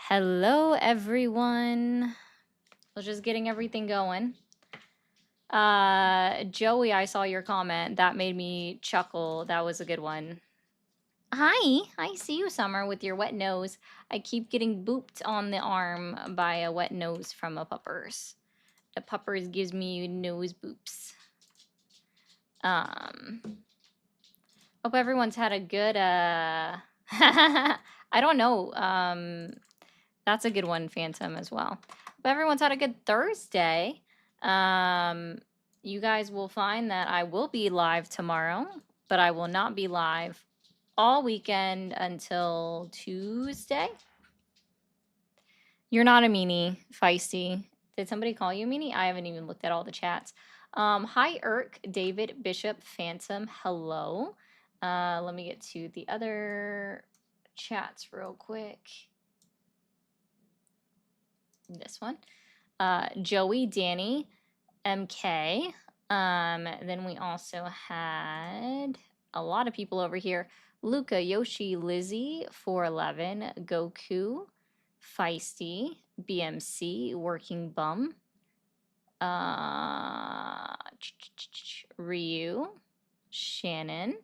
Hello, everyone. I was just getting everything going. Joey, I saw your comment. That made me chuckle. That was a good one. Hi, I see you, Summer, with your wet nose. I keep getting booped on the arm by a wet nose from a puppers. The puppers gives me nose boops. Hope everyone's had a good, I don't know. That's a good one, Phantom, as well. Hope everyone's had a good Thursday. You guys will find that I will be live tomorrow, but I will not be live all weekend until Tuesday. You're not a meanie, Feisty. Did somebody call you a meanie? I haven't even looked at all the chats. Hi, Irk, David, Bishop, Phantom, hello. Let me get to the other chats real quick. This one. Joey, Danny, MK. Then we also had a lot of people over here. Luca, Yoshi, Lizzie, 411, Goku, Feisty, BMC, Working Bum, Ryu, Shannon.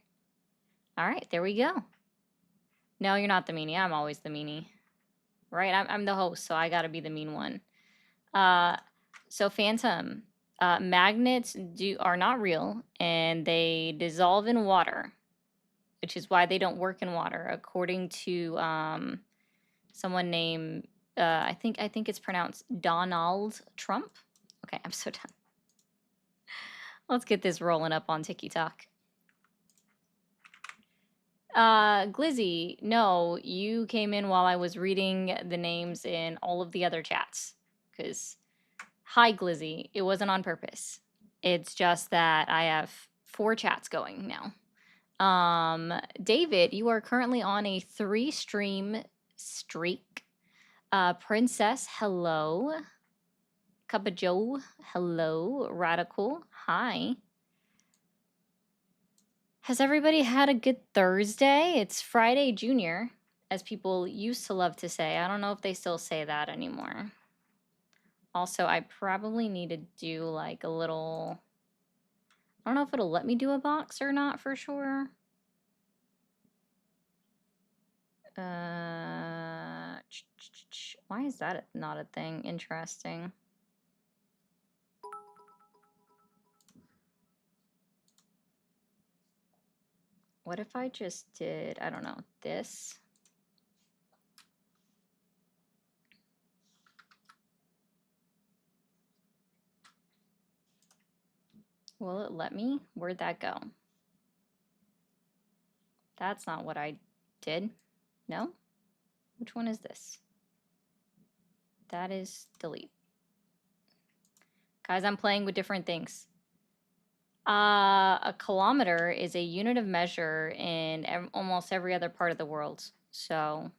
All right, there we go. No, you're not the meanie. I'm always the meanie. Right? I'm the host, so I gotta be the mean one. So Phantom, magnets are not real, and they dissolve in water, which is why they don't work in water, according to someone named I think it's pronounced Donald Trump. Okay, I'm so done. Let's get this rolling up on TikTok. Glizzy, no, you came in while I was reading the names in all of the other chats. Because, hi, Glizzy, it wasn't on purpose. It's just that I have 4 chats going now. David, you are currently on a 3-stream streak. Princess, hello. Cuppa Joe, hello. Radical, hi. Has everybody had a good Thursday? It's Friday Junior, as people used to love to say. I don't know if they still say that anymore. Also, I probably need to do like a little... I don't know if it'll let me do a box or not for sure. Why is that not a thing? Interesting. What if I just did, I don't know, this? Will it let me? Where'd that go? That's not what I did. No? Which one is this? That is delete. Guys, I'm playing with different things. A kilometer is a unit of measure in almost every other part of the world. So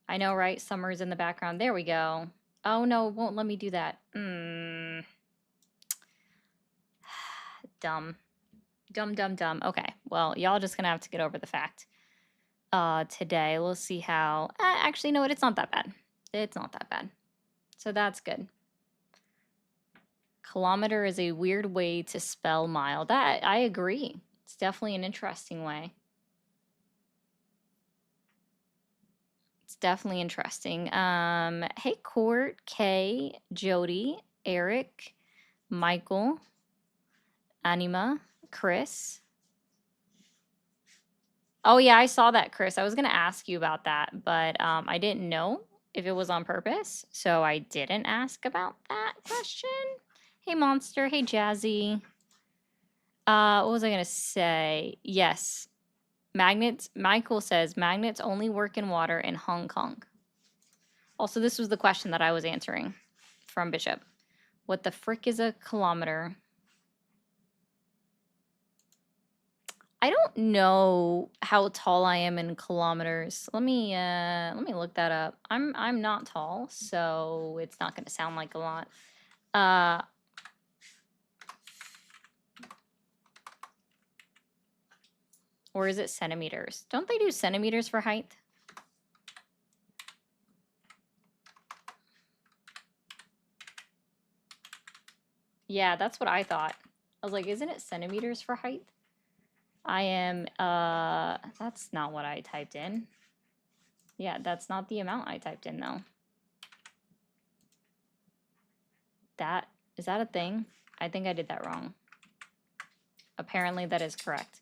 I know, right? Summer's in the background. There we go. Oh no, it won't let me do that. Dumb. Dumb. Okay, well, y'all just gonna have to get over the fact. Today, we'll see how... actually, no, it's not that bad. It's not that bad. So that's good. Kilometer is a weird way to spell mile. That, I agree. It's definitely an interesting way. It's definitely interesting. Hey, Court, Kay, Jody, Eric, Michael, Anima, Chris, Oh, yeah, I saw that, Chris. I was gonna ask you about that, but I didn't know if it was on purpose, so I didn't ask about that question. Hey, Monster. Hey, Jazzy. What was I gonna say? Yes, magnets. Michael says magnets only work in water in Hong Kong. Also, this was the question that I was answering from Bishop. What the frick is a kilometer? I don't know how tall I am in kilometers. Let me look that up. I'm not tall, so it's not gonna sound like a lot. Or is it centimeters? Don't they do centimeters for height? Yeah, that's what I thought. I was like, isn't it centimeters for height? I am, that's not what I typed in. Yeah, that's not the amount I typed in though. Is that a thing? I think I did that wrong. Apparently that is correct.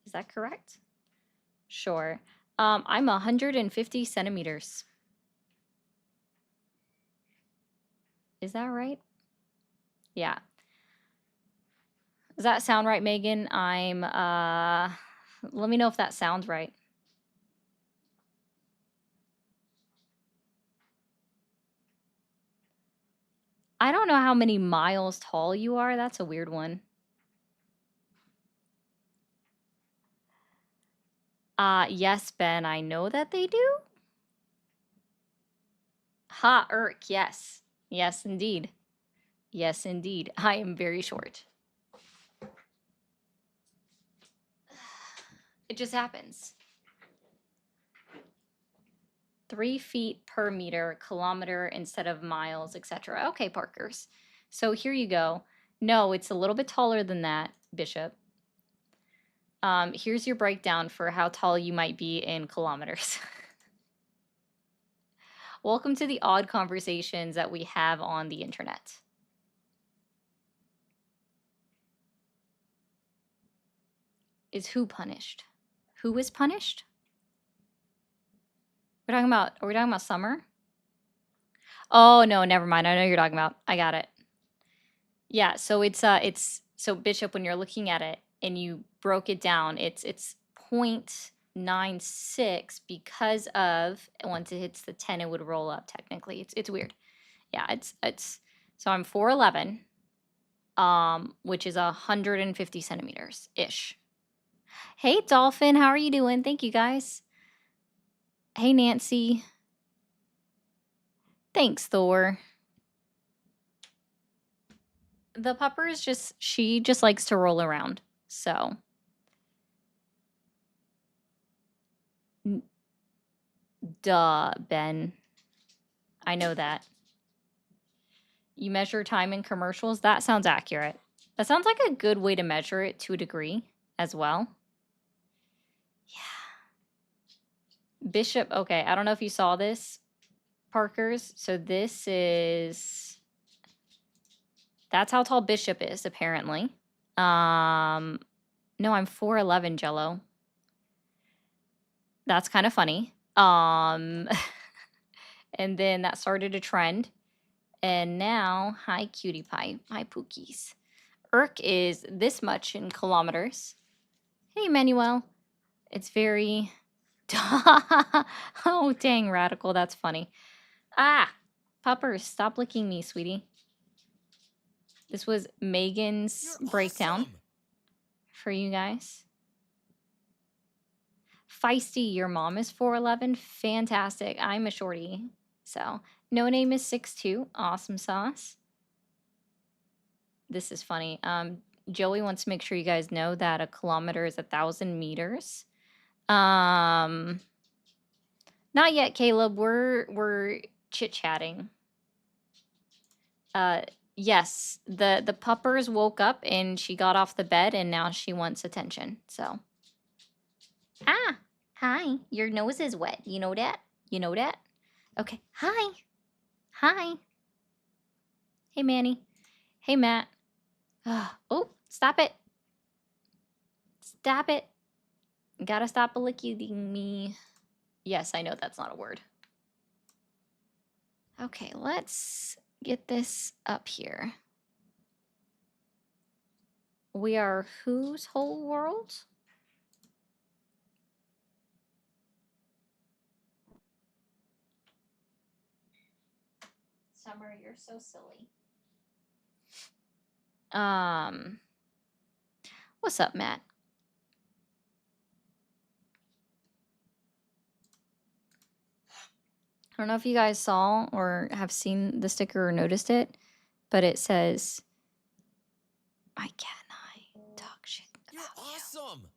Is that correct? Sure. I'm 150 centimeters. Is that right? Yeah. Does that sound right, Megan? Let me know if that sounds right. I don't know how many miles tall you are. That's a weird one. Yes, Ben, I know that they do. Ha, Irk, yes. Yes, indeed. Yes, indeed. I am very short. It just happens. 3 feet per meter, kilometer instead of miles, etc. Okay, Parkers. So here you go. No, it's a little bit taller than that, Bishop. Here's your breakdown for how tall you might be in kilometers. Welcome to the odd conversations that we have on the internet. Is who punished? Who is punished? Are we talking about Summer? Oh no, never mind. I know you're talking about. I got it. Yeah, so it's so Bishop, when you're looking at it and you broke it down, it's 0.96 because of once it hits the 10, it would roll up technically. It's weird. Yeah, it's so I'm 4'11, which is 150 centimeters ish. Hey Dolphin, how are you doing? Thank you guys. Hey Nancy. Thanks, Thor. The pupper is she just likes to roll around. So duh, Ben. I know that. You measure time in commercials? That sounds accurate. That sounds like a good way to measure it to a degree as well. Yeah. Bishop, okay, I don't know if you saw this, Parkers. So that's how tall Bishop is, apparently. No, I'm 4'11, Jello. That's kind of funny. And then that started a trend. And now, hi, cutie pie, my pookies. Irk is this much in kilometers. Hey, Manuel. It's very... Oh, dang, Radical. That's funny. Ah! Puppers, stop licking me, sweetie. This was Megan's breakdown for you guys. Feisty, your mom is 4'11. Fantastic. I'm a shorty. So, no name is 6'2. Awesome sauce. This is funny. Joey wants to make sure you guys know that a kilometer is 1,000 meters. Not yet, Caleb. We're chit-chatting. Yes, the puppers woke up and she got off the bed and now she wants attention. So, hi. Your nose is wet. You know that? You know that? Okay. Hi. Hey, Manny. Hey, Matt. Oh, stop it. Stop it. Gotta stop licking me. Yes, I know that's not a word. Okay, let's get this up here. We are whose whole world? Summer, you're so silly. What's up, Matt? I don't know if you guys saw or have seen the sticker or noticed it, but it says, "Why can't I talk shit You're about you?" awesome.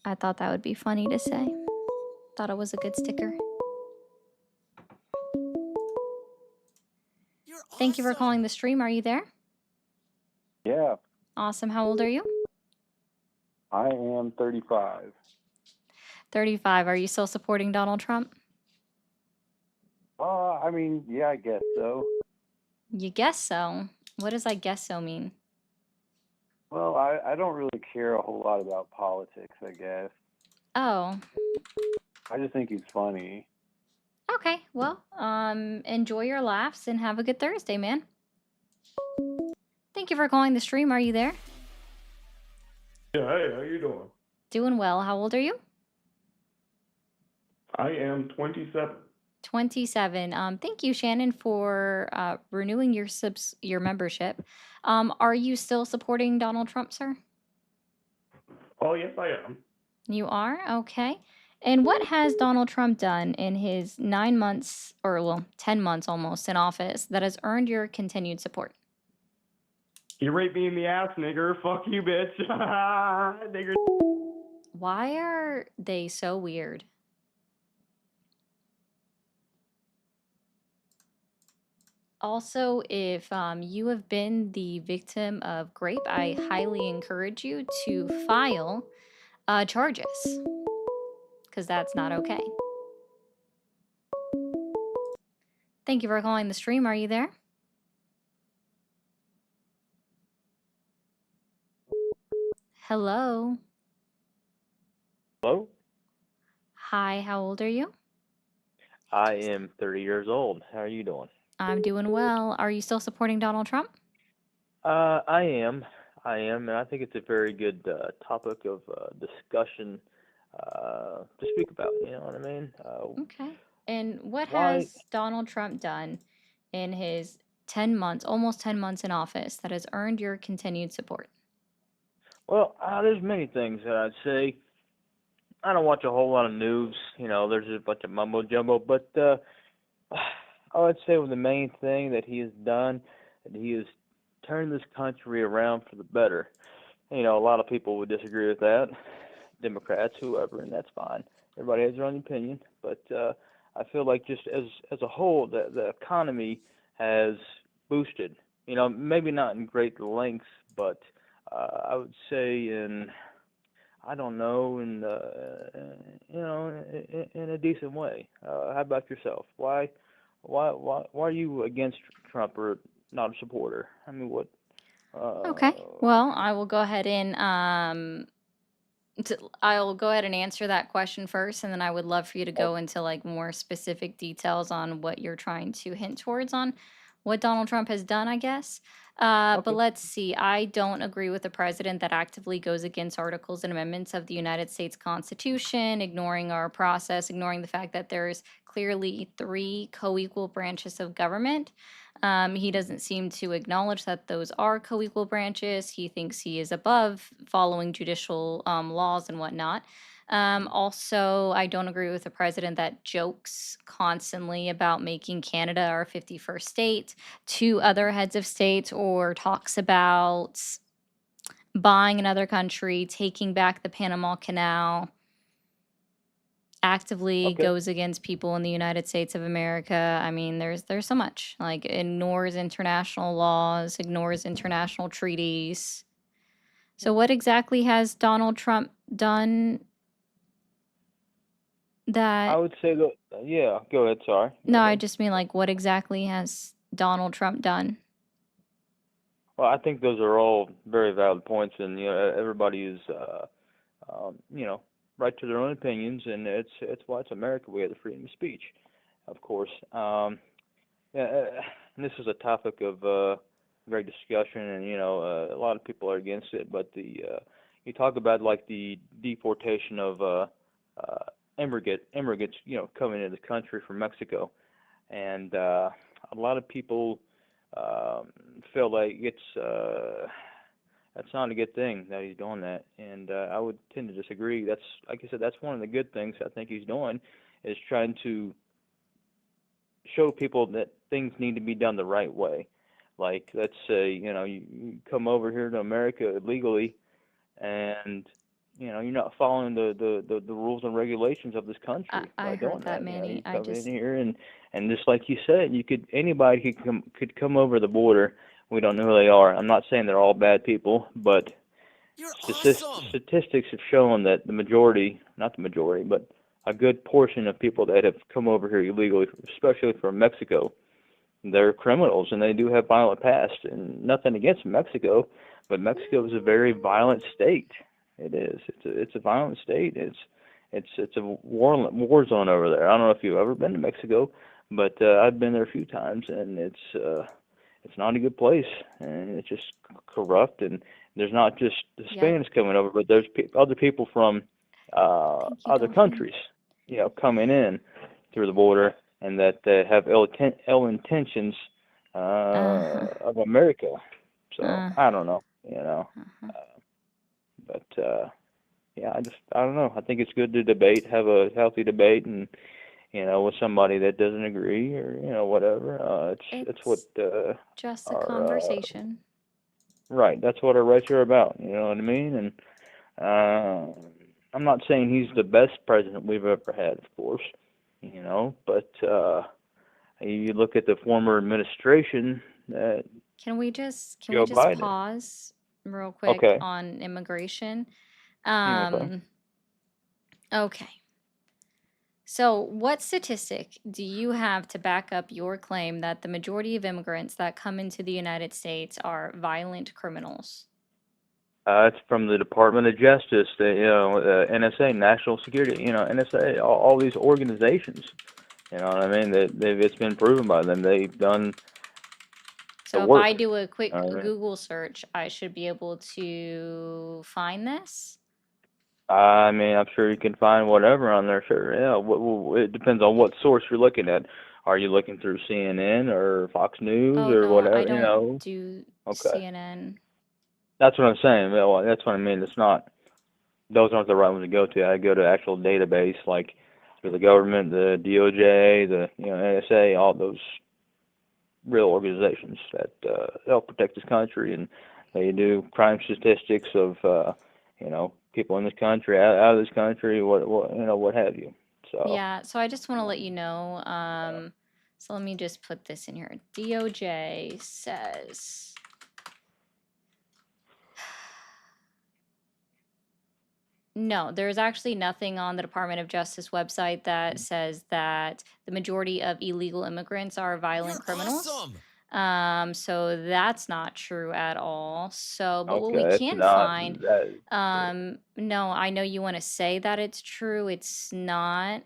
I thought that would be funny to say. Thought it was a good sticker. You're Thank you for calling awesome. the stream. Are you there? Yeah, Awesome. How old are you? I am 35. 35. Are you still supporting Donald Trump? I mean, yeah, I guess so. You guess so. What does I guess so mean? Well, I don't really care a whole lot about politics, I guess. Oh, I just think he's funny. okay. Well, enjoy your laughs and have a good Thursday, man. Thank you for calling the stream. Are you there? Yeah, hey, how you doing? Doing well. How old are you? I am 27. 27. Thank you, Shannon, for renewing your membership. Are you still supporting Donald Trump, sir? Oh, yes, I am. You are? Okay. And what has Donald Trump done in his 9 months, or well, 10 months almost in office that has earned your continued support? You raped me in the ass, nigger. Fuck you, bitch. Nigger. Why are they so weird? Also, if you have been the victim of rape, I highly encourage you to file charges because that's not okay. Thank you for calling the stream. Are you there? Hello. Hello? Hi, how old are you? I am 30 years old. How are you doing? I'm doing well. Are you still supporting Donald Trump? I am. And I think it's a very good topic of discussion to speak about. You know what I mean? Okay. And what Why? has Donald Trump done in his 10 months, almost 10 months in office, that has earned your continued support? Well, there's many things that I'd say. I don't watch a whole lot of news. You know, there's just a bunch of mumbo jumbo. But I would say the main thing that he has done, that he has turned this country around for the better. You know, a lot of people would disagree with that, Democrats, whoever, and that's fine. Everybody has their own opinion, but I feel like just as a whole, the economy has boosted. You know, maybe not in great lengths, but I would say in I don't know you know in a decent way. How about yourself? Why are you against Trump or not a supporter? I mean, what? Okay. Uh, Well, I will go ahead and I'll go ahead and answer that question first, and then I would love for you to go into like more specific details on what you're trying to hint towards on what Donald Trump has done, I guess. But okay. let's see. I don't agree with a president that actively goes against articles and amendments of the United States Constitution, ignoring our process, ignoring the fact that there's clearly three co-equal branches of government. He doesn't seem to acknowledge that those are co equal branches. He thinks he is above following judicial laws and whatnot. Also, I don't agree with the president that jokes constantly about making Canada our 51st state to other heads of states or talks about buying another country, taking back the Panama Canal, actively Okay. goes against people in the United States of America. I mean, there's so much. Like ignores international laws, ignores international treaties. So what exactly has Donald Trump done I that would say that, yeah, go ahead, sorry. Go No, I ahead. just mean like what exactly has Donald Trump done? Well, I think those are all very valid points, and you know, everybody is you know, right to their own opinions, and it's why it's America. We have the freedom of speech, of course. Yeah, and this is a topic of great discussion, and a lot of people are against it. But you talk about like the deportation of immigrants, coming into the country from Mexico, and a lot of people feel like that's not a good thing that he's doing that, and I would tend to disagree. That's, like I said, that's one of the good things I think he's doing, is trying to show people that things need to be done the right way. Like, let's say, you come over here to America illegally, and you're not following the rules and regulations of this country I by doing heard that, that. Manny. You I come in just here, and just like you said, anybody could come over the border. We don't know who they are. I'm not saying they're all bad people, but You're awesome. statistics have shown that not the majority, but a good portion of people that have come over here illegally, especially from Mexico, they're criminals, and they do have violent past. And nothing against Mexico, but Mexico is a very violent state. It is. It's a violent state. It's a war zone over there. I don't know if you've ever been to Mexico, but I've been there a few times, and it's not a good place, and it's just corrupt. And there's not just the yeah. Spanish coming over, but there's other people from Thank you, other Dolphin. countries, coming in through the border, and that have ill intentions of America. So I don't know, but yeah, I don't know. I think it's good to debate, have a healthy debate, and with somebody that doesn't agree, or whatever. It's what just a our conversation. right. That's what our rights are about. You know what I mean? And I'm not saying he's the best president we've ever had, of course, but you look at the former administration. Can we just Joe Biden. pause real quick Okay. on immigration? Okay. Okay. So, what statistic do you have to back up your claim that the majority of immigrants that come into the United States are violent criminals? It's from the Department of Justice, NSA, National Security, NSA, all these organizations. You know what I mean? It's been proven by them. They've done the So, if work. I do a quick All right. Google search, I should be able to find this? I mean, I'm sure you can find whatever on there. Sure, yeah. It depends on what source you're looking at. Are you looking through CNN or Fox News Oh, or no, whatever? I don't do Okay. CNN. That's what I'm saying. Well, that's what I mean. It's not. Those aren't the right ones to go to. I go to actual database like for the government, the DOJ, the NSA, all those real organizations that help protect this country, and they do crime statistics of people in this country, out of this country, what have you. So Yeah, so I just want to let you know. So let me just put this in here. DOJ says no, there's actually nothing on the Department of Justice website that says that the majority of illegal immigrants are violent You're criminals. awesome. So that's not true at all. So, but what we okay, it's can not find, that. no, I know you want to say that it's true. It's not.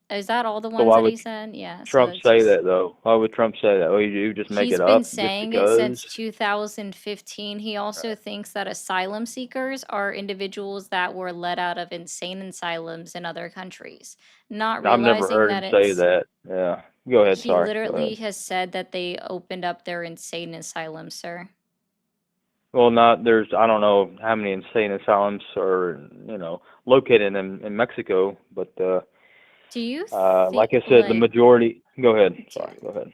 Is that all the So ones why that would he said? Yeah, so Trump it's say just, that though? Why would Trump say that? Well, you just make he's it been up just saying it because. since 2015. He also thinks that asylum seekers are individuals that were let out of insane asylums in other countries, not I've never realizing heard that him say it's, that. Yeah. Go ahead. he Sorry. Go literally ahead. has said that they opened up their insane asylum, sir. Well, I don't know how many insane asylums are, located in Mexico, but Do you like think I said, the majority. Go ahead. Sorry. Go ahead.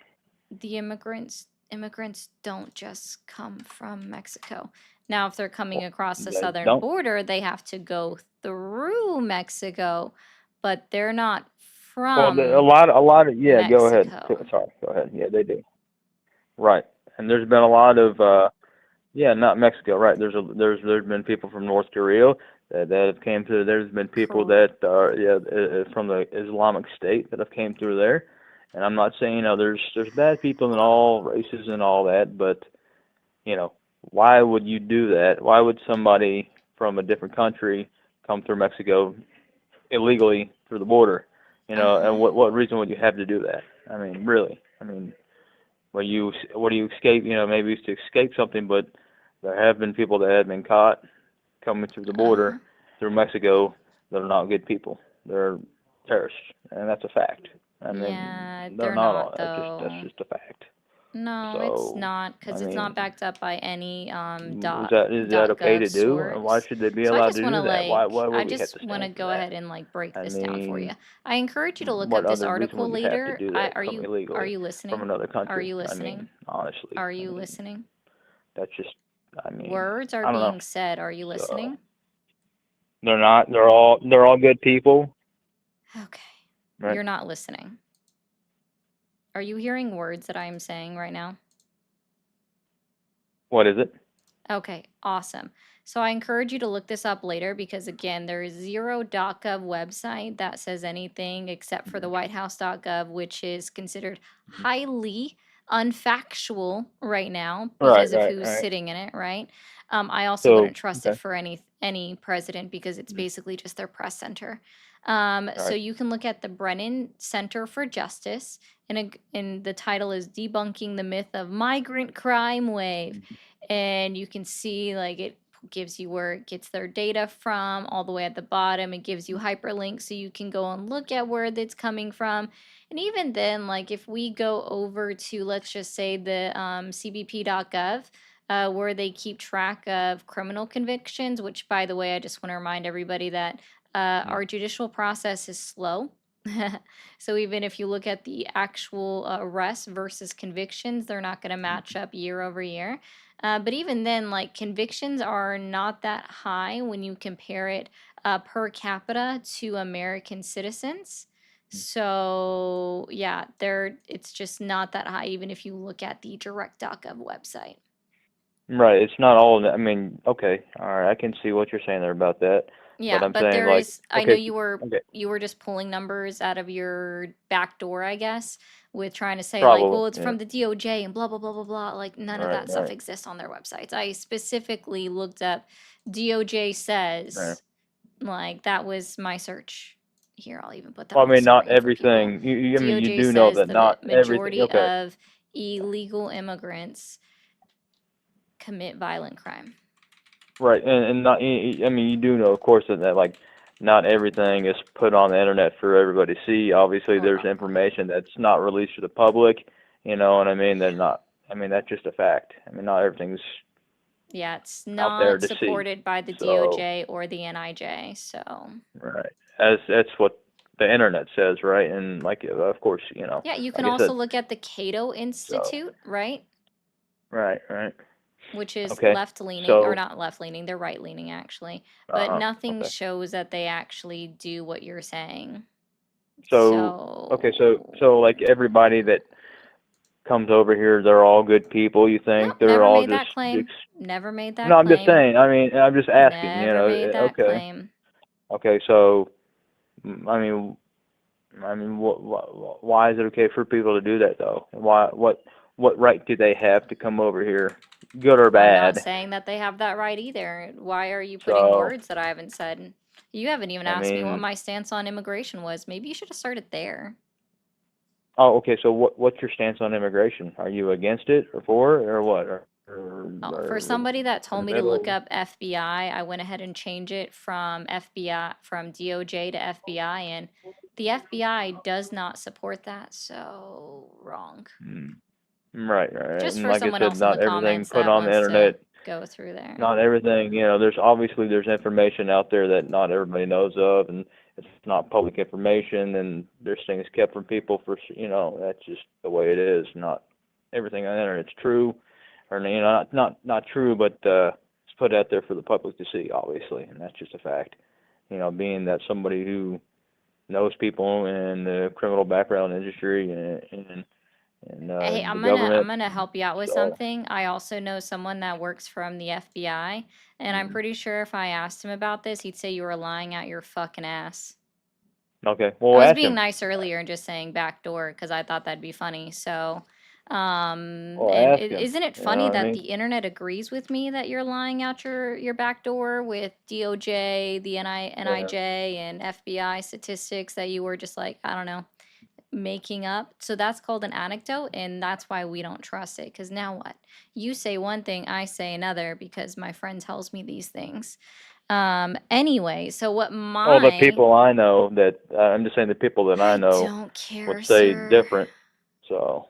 the immigrants don't just come from Mexico? Now, if they're coming across the They southern don't. border, they have to go through Mexico, but they're not Well, from a lot of. Yeah. Go ahead. Mexico. Sorry. Go ahead. Yeah, they do. Right. And there's been a lot of. Yeah, not Mexico, right? There's been people from North Korea that have came through. There's been people that are from the Islamic State that have came through there, and I'm not saying there's bad people in all races and all that, but why would you do that? Why would somebody from a different country come through Mexico illegally through the border. You know, and what reason would you have to do that? I mean, really? I mean, what do you escape? You know, maybe it's to escape something, but there have been people that have been caught coming through the border through Mexico that are not good people. They're terrorists, and that's a fact. I mean, Yeah, they're they're not not all. That's though. just a fact. No, it's So, not, I because it's not mean, backed up by any is that okay .gov to do? And why source. should they be So I allowed just to want do to that? Why I would we have just to want to stand for go that? ahead and like break I this down for you. mean, I encourage you to look what up this other reason article would you have to later. do that? Come Are illegally you from listening? another Are country? you I mean, listening? honestly, Are I you mean, listening? that's just. I mean, Words are I don't know. being said. Are you So listening? they're not. They're all good people, Okay. right? You're not listening. Are you hearing words that I am saying right now? What is it? Okay, awesome. So I encourage you to look this up later because again, there is zero .gov website that says anything except for the whitehouse.gov, which is considered highly unfactual right now Right, because of right, who's right. sitting in it, right? I also So wouldn't trust it okay, for any president because it's basically just their press center. all So right. you can look at the Brennan Center for Justice, and the title is Debunking the Myth of Migrant Crime Wave, and you can see like it gives you where it gets their data from all the way at the bottom. It gives you hyperlinks so you can go and look at where that's coming from. And even then, like if we go over to, let's just say the cbp.gov, where they keep track of criminal convictions, which by the way, I just want to remind everybody that our judicial process is slow. So even if you look at the actual arrests versus convictions, they're not going to match up year over year. But even then, like convictions are not that high when you compare it per capita to American citizens. So yeah, it's just not that high, even if you look at the direct.gov website. Right. It's not all. I mean, okay, all right. I can see what you're saying there about that, but Yeah, I'm but saying there like, is, I know okay, okay, you were just pulling numbers out of your back door, I guess, with trying to say like, probably, well, it's yeah. from the DOJ and blah blah blah blah blah. Like none of Right, that stuff right, exists on their websites. I specifically looked up DOJ right. says, like that was my search. Here, I'll even put that Well, I on the mean, not screen for people. everything. I mean, you DOJ do know says that the not everything. majority Okay, of illegal immigrants commit violent crime. right, and not. I mean, you do know, of course, that like, not everything is put on the internet for everybody to see. Obviously, there's information that's not released to the public. You know what I mean? They're not. I mean, that's just a fact. I mean, not everything's Yeah, it's out there not to see. supported by the So, DOJ or the NIJ. So, right, as that's what the internet says, right? And like, of course, you know, yeah, you can like I said. also look at the Cato So, Institute, right? right, right. Which is Okay. left leaning, or So, not left leaning, they're right leaning actually. But nothing okay. shows that they actually do what you're saying. So, okay, so like everybody that comes over here, they're all good people, you Nope, think? They're never all made just that claim. Never made no, that I'm just claim. saying. I mean, I'm just asking, you Never know. made that Okay. claim. Okay, so I mean, why is it okay for people to do that though? What right do they have to come over here, good or I'm not bad? saying that they have that right either. Why are you putting So, words that I haven't said? You haven't even I asked me what mean, my stance on immigration was. Maybe you should have started there. oh, okay, so what's your stance on immigration? Are you against it or for it or what? Oh, for Or somebody that in told the me to look middle? up FBI, I went ahead and changed it from FBI, from DOJ to FBI, and the FBI does not support that, so wrong. Right, right. Just And for like I someone said, else in not the everything comments put that on the wants to internet, go through there. not everything, you know, there's information out there that not everybody knows of, and it's not public information, and there's things kept from people for, you know, that's just the way it is. Not everything on the internet's true, or, you know, not true, but it's put out there for the public to see, obviously, and that's just a fact. You know, being that somebody who knows people in the criminal background industry and Hey, the I'm government, gonna help you out with so. something. I also know someone that works from the FBI, and I'm pretty sure if I asked him about this, he'd say you were lying out your fucking ass. Okay, I well, was ask being him. nice earlier and just saying backdoor because I thought that'd be funny. So, Well, And ask him. isn't it You know funny what I that mean? the internet agrees with me that you're lying out your back door with DOJ, the Yeah. NIJ, and FBI statistics that you were just like, I don't know, making up? So that's called an anecdote, and that's why we don't trust it. Because now what? You say one thing, I say another because my friend tells me these things. Anyway, so what Well, the my people I know that I'm just saying the people that I I know don't would care, say sir. different. So,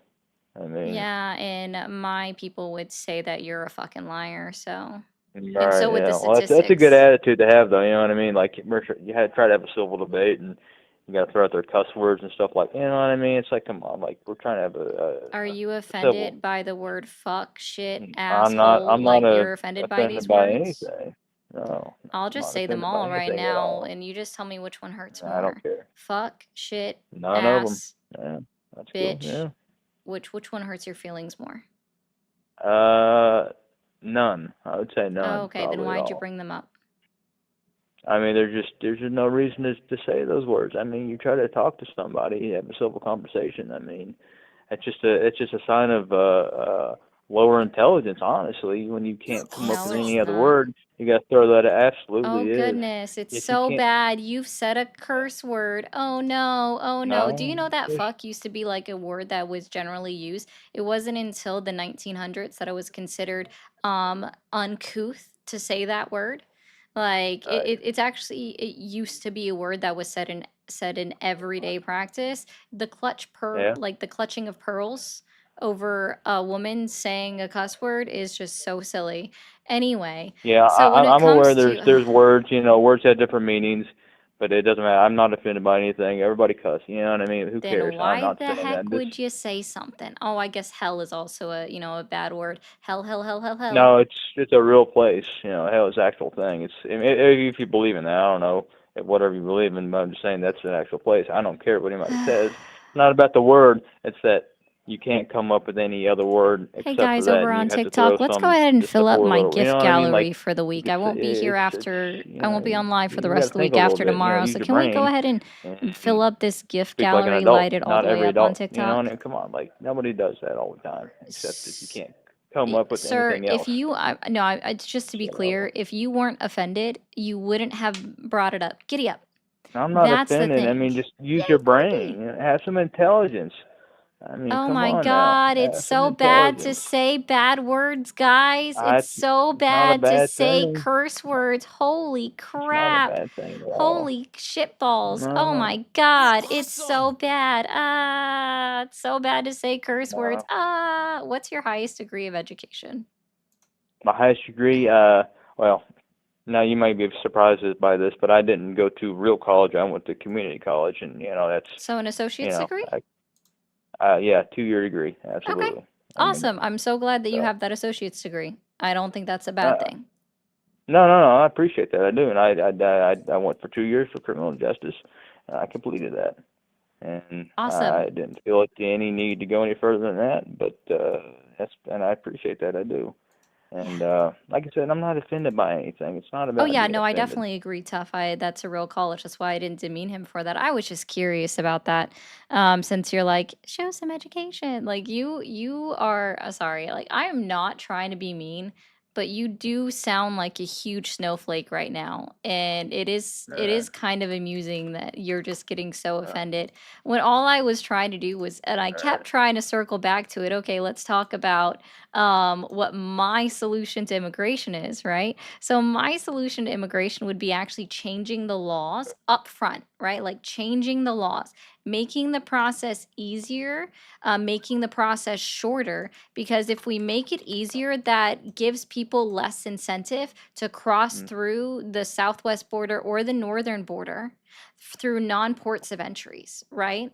I mean, Yeah, and my people would say that you're a fucking liar, so. all And right, so would the yeah. Well, that's a good statistics. attitude to have, though. You know what I mean? Like, you had to try to have a civil debate, and you got to throw out their cuss words and stuff like. You know what I mean? It's like, come on, like we're trying to have Are you civil. offended by the word fuck, shit, I'm not. asshole? I'm not Like you're offended by offended these by words? anything. No, I'll I'm just not say them offended by all right anything at now, all. and you just tell me which one hurts I don't more. care. Fuck, shit, None of them. ass, Yeah, that's cool. bitch. Yeah. Which one hurts your feelings more? None. I would say Oh, none. okay, then Probably at why'd you all. bring them up? I mean, there's just no reason to say those words. I mean, you try to talk to somebody, you have a civil conversation. I mean, it's just a sign of lower intelligence, honestly. When you You're can't come up with No, any it's awesome. other not. word, you got to throw that. It absolutely Oh is. goodness, it's If you so can't, bad. You've said a curse word. Oh no, oh no. Do you no, know that there's, fuck used to be like a word that was generally used? It wasn't until the 1900s that it was considered uncouth to say that word. Like it's actually it used to be a word that was said in everyday practice. The yeah. like the clutching of pearls over a woman saying a cuss word is just so silly. Anyway, Yeah, so when it I'm aware comes there's to words, words have different meanings, but it doesn't matter. I'm not offended by anything. Everybody cuss, you know what I mean? Who then cares? I'm why not the saying that. heck would you say something? Oh, I guess hell is also a bad word. Hell, hell, hell, hell, hell. No, it's a real place. Hell is an actual thing. If you believe in that, I don't know, whatever you believe in, but I'm just saying that's an actual place. I don't care what anybody says. It's not about the word. It's that you can't come up with any other word Hey except for guys that, over and you on have to throw TikTok, let's go ahead and just a fill up poor my little. You know gift what I mean? Like gallery for the you week. could I say won't be here it's after, I won't be online for the you got rest to of the think week a little after bit. tomorrow. Use So your can we go brain ahead and fill and up this gift speak like an gallery, adult. light it all Not the way every up on adult. You know, TikTok? and come on, like nobody does that all the time, except if you S- can't come up with Sir, anything if else. you, no, just to be So clear, if you weren't offended, you wouldn't have brought it up. Giddy up. I'm not That's the offended. I thing. mean, just Yeah, use your you gotta brain. be. Have some intelligence. I mean, Oh come my on now. God, it's Have some so bad to intelligence. say bad words, guys. It's so It's not a bad to bad say thing. curse words. Holy It's not a crap. bad thing at all. Holy shitballs. Oh No, my You're God, it's so awesome. bad. It's so bad to say curse words. no. What's your highest degree of education? My highest degree, well, now you might be surprised by this, but I didn't go to real college. I went to community college, and that's, So an you associate's know, degree? yeah, 2-year degree, Okay. absolutely. I mean, Awesome. I'm so glad that you so. have that associate's degree. I don't think that's a bad Uh, thing. no, I appreciate that. I do, and I went for 2 years for criminal justice, and I completed that, and Awesome. I didn't feel like any need to go any further than that. But and I appreciate that. I do, and like I said, I'm not offended by anything. It's not Oh about yeah, being no, I offended. definitely agree, Tough. That's a real college. That's why I didn't demean him for that. I was just curious about that. Since you're like, show some education. Like you are sorry, like I am not trying to be mean, but you do sound like a huge snowflake right now. And it is kind of amusing that you're just getting so offended. When all I was trying to do was, and I kept trying to circle back to it, okay, let's talk about what my solution to immigration is, right? So my solution to immigration would be actually changing the laws up front, right? Like changing the laws, making the process easier, making the process shorter. Because if we make it easier, that gives people less incentive to cross Mm. through the southwest border or the northern border through non-ports of entries, right?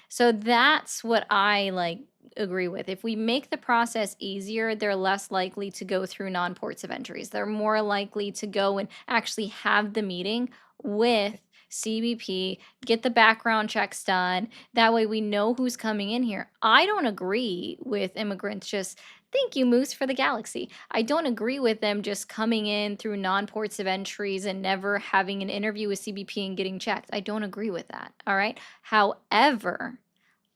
So that's what I like agree with. If we make the process easier, they're less likely to go through non-ports of entries. They're more likely to go and actually have the meeting with CBP, get the background checks done. That way we know who's coming in here. I don't agree with immigrants just thank you, Moose, for the galaxy. I don't agree with them just coming in through non-ports of entries and never having an interview with CBP and getting checked. I don't agree with that. All right. However,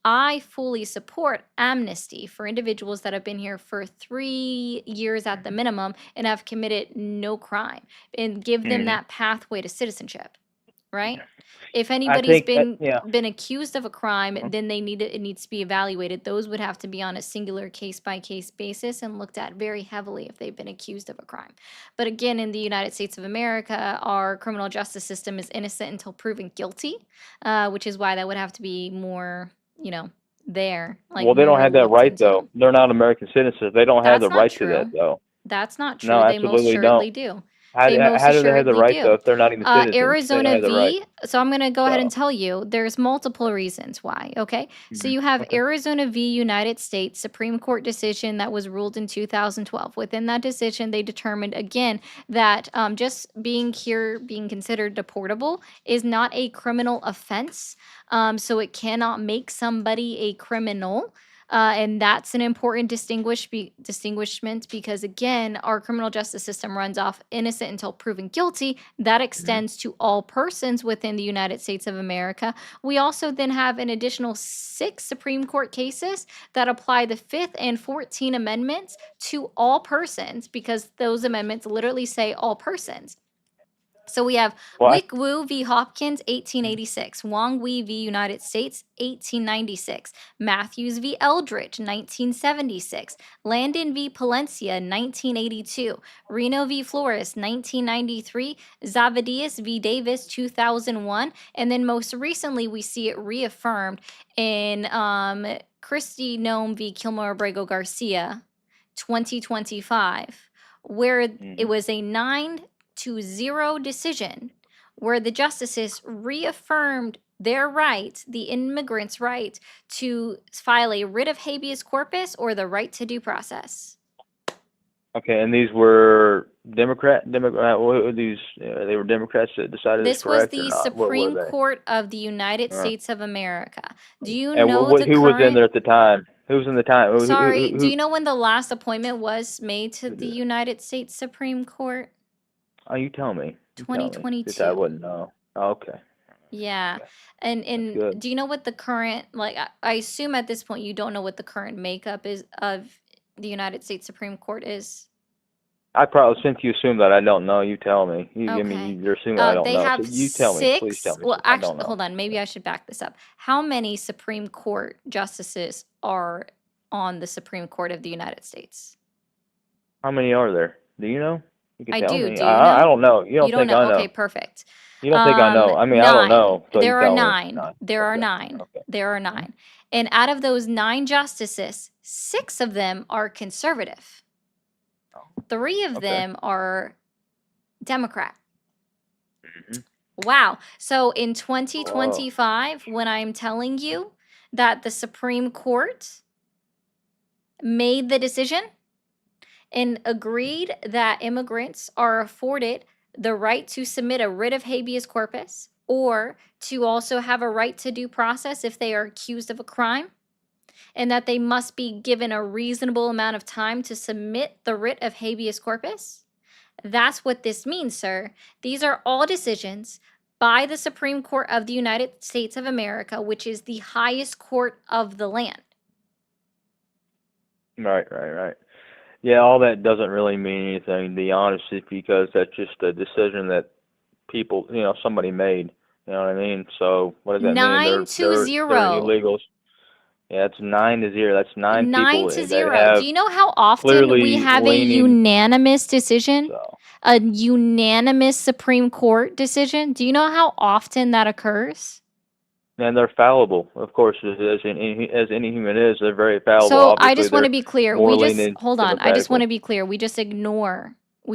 I fully support amnesty for individuals that have been here for 3 years at the minimum and have committed no crime, and give them Mhm. that pathway to citizenship, right? If I anybody's think, yeah. been accused of a crime, Mhm. then it needs to be evaluated. Those would have to be on a singular case by case basis and looked at very heavily if they've been accused of a crime. But again, in the United States of America, our criminal justice system is innocent until proven guilty, which is why that would have to be more, there, like Well, they don't more have that looked right though. into. They're not American citizens. They don't have That's the not right to that true. though. That's not No, true. They most absolutely don't. assuredly do. How They most how do they have the assuredly right though do. if they're not even citizens? They don't Arizona have the right. so I'm going to go ahead and So. tell you there's multiple reasons why, okay? So Mhm. you have Okay. Arizona v. United States Supreme Court decision that was ruled in 2012. Within that decision, they determined again that just being here, being considered deportable, is not a criminal offense. So it cannot make somebody a criminal. And that's an important distinguishment because, again, our criminal justice system runs off innocent until proven guilty. That extends to all persons within the United States of America. We also then have an additional 6 Supreme Court cases that apply the 5th and 14th Amendments to all persons because those amendments literally say all persons. So we have Well, Wick Wu v. Hopkins, 1886. Wong Wee v. United States, 1896. Matthews v. Eldridge, 1976. Landon v. Palencia, 1982. Reno v. Flores, 1993. Zavadias v. Davis, 2001. And then most recently, we see it reaffirmed in Christy Nome v. Kilmer Abrego Garcia, 2025, where it was a 9-0 decision where the justices reaffirmed their right, the immigrants' right, to file a writ of habeas corpus or the right to due process. okay, and these were Democrat. What were these? They were Democrats that decided This this, was correct or the not? What were Supreme they? Court of the United States of America. Do you And know the who was in current? there at the time? Who was in the time? Sorry, do Who? you know when the last appointment was made to Who the did it? United States Supreme Court? Oh, you tell me. You tell me. 'Cause I 2022. wouldn't know. Oh, okay. Yeah. Okay. And Good. do you know what the current, like, I assume at this point you don't know what the current makeup is of the United States Supreme Court is? I probably, since you assume that I don't know, you tell me. Okay. You're assuming I don't They know. So have you tell me. Please tell 6, me well, since I don't actually, know. hold on, maybe I should back this up. How many Supreme Court justices are on the Supreme Court of the United States? How many are there? Do you know? You can I tell do. me. Do you I know? don't know. You don't You don't think I know? know. Okay, perfect. You don't think I know. I mean, I don't 9. know. So you There are tell me. 9. 9. There are Okay. 9. Okay. There are 9. And out of those 9 justices, 6 of them are conservative. 3 of Okay. them are Democrat. Mhm. Wow. So in 2025, when I'm telling you that the Supreme Court made the decision and agreed that immigrants are afforded the right to submit a writ of habeas corpus or to also have a right to due process if they are accused of a crime, and that they must be given a reasonable amount of time to submit the writ of habeas corpus. That's what this means, sir. These are all decisions by the Supreme Court of the United States of America, which is the highest court of the land. Right. Yeah, all that doesn't really mean anything, to be honest, because that's just a decision that people, somebody made. You know what I mean? So what does that mean? 9-0. They're illegals. Yeah, it's 9-0. That's 9 people that 9-0. have Do you know how often we clearly have a leaning. unanimous decision? So A unanimous Supreme Court decision? Do you know how often that occurs? and they're fallible, of course, as any human is. They're very fallible. So I Obviously, just want to they're be clear. more We just lenient hold on. I just want democratically. to be clear. We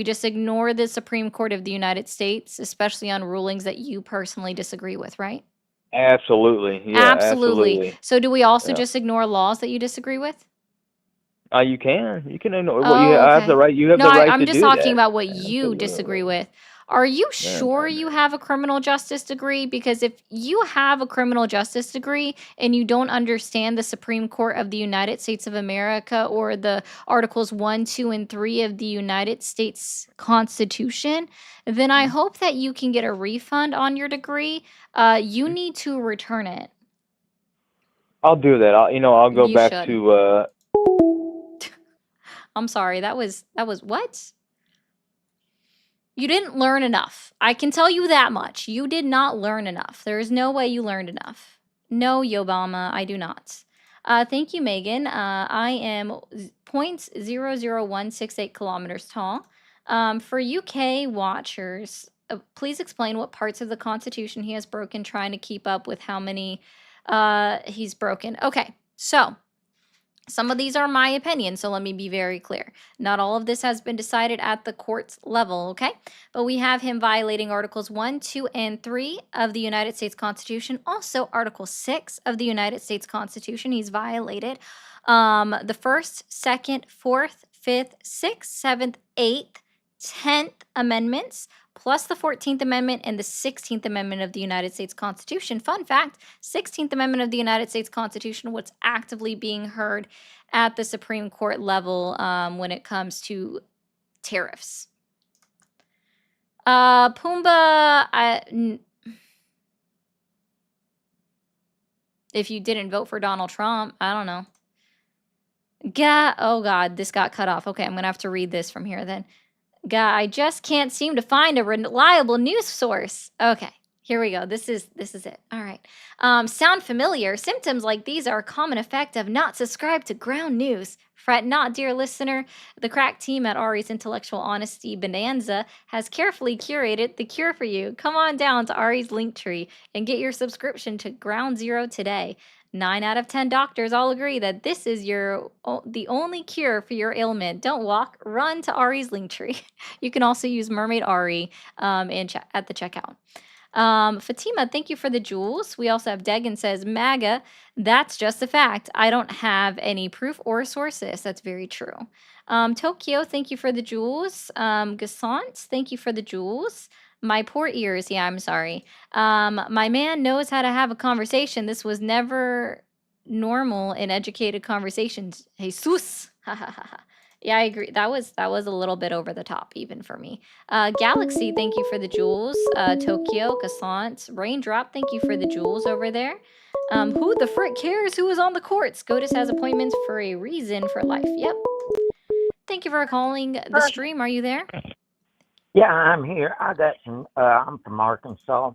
just ignore the Supreme Court of the United States, especially on rulings that you personally disagree with, right? Absolutely, yeah, Absolutely. absolutely. So do we also Yeah. just ignore laws that you disagree with? You can ignore. Oh, I have the okay. right. You have No, the right I'm to just do talking that. about what Yeah, you absolutely. disagree with. Are you Yeah. sure you have a criminal justice degree? Because if you have a criminal justice degree and you don't understand the Supreme Court of the United States of America or the Articles 1, 2, and 3 of the United States Constitution, then I hope that you can get a refund on your degree. You need to return it. I'll do that. I'll go You back should. to I'm sorry. That was what? You didn't learn enough. I can tell you that much. You did not learn enough. There is no way you learned enough. No, Yobama, I do not. Thank you, Megan. I am 0.00168 kilometers tall. For UK watchers, please explain what parts of the Constitution he has broken, trying to keep up with how many he's broken. Okay, so some of these are my opinion, so let me be very clear. Not all of this has been decided at the court's level, okay? But we have him violating Articles 1, 2, and 3 of the United States Constitution. Also, Article 6 of the United States Constitution, he's violated. The 1st, 2nd, 4th, 5th, 6th, 7th, 8th, 10th Amendments, plus the 14th Amendment and the 16th Amendment of the United States Constitution. Fun fact, 16th Amendment of the United States Constitution, what's actively being heard at the Supreme Court level when it comes to tariffs. Pumbaa, if you didn't vote for Donald Trump, I don't know. Oh God, this got cut off. Okay, I'm gonna have to read this from here then. I just can't seem to find a reliable news source. Okay, here we go. This is it. All right. Sound familiar? Symptoms like these are a common effect of not subscribed to ground news. Fret not, dear listener. The crack team at Ari's Intellectual Honesty Bonanza has carefully curated the cure for you. Come on down to Ari's Linktree and get your subscription to Ground Zero today. 9 out of 10 doctors all agree that this is the only cure for your ailment. Don't walk, run to Ari's Linktree. You can also use Mermaid Ari at the checkout. Fatima, thank you for the jewels. We also have Degan says, MAGA, that's just a fact. I don't have any proof or sources. That's very true. Tokyo, thank you for the jewels. Gassant, thank you for the jewels. My poor ears. Yeah, I'm sorry. My man knows how to have a conversation. This was never normal in educated conversations. Jesus. Yeah, I agree. That was a little bit over the top, even for me. Galaxy, thank you for the jewels. Tokyo, Cassant, Raindrop, thank you for the jewels over there. Who the frick cares who is on the court? SCOTUS has appointments for a reason for life. Yep. Thank you for calling the stream. Are you there? Yeah, I'm here. I got some. I'm from Arkansas,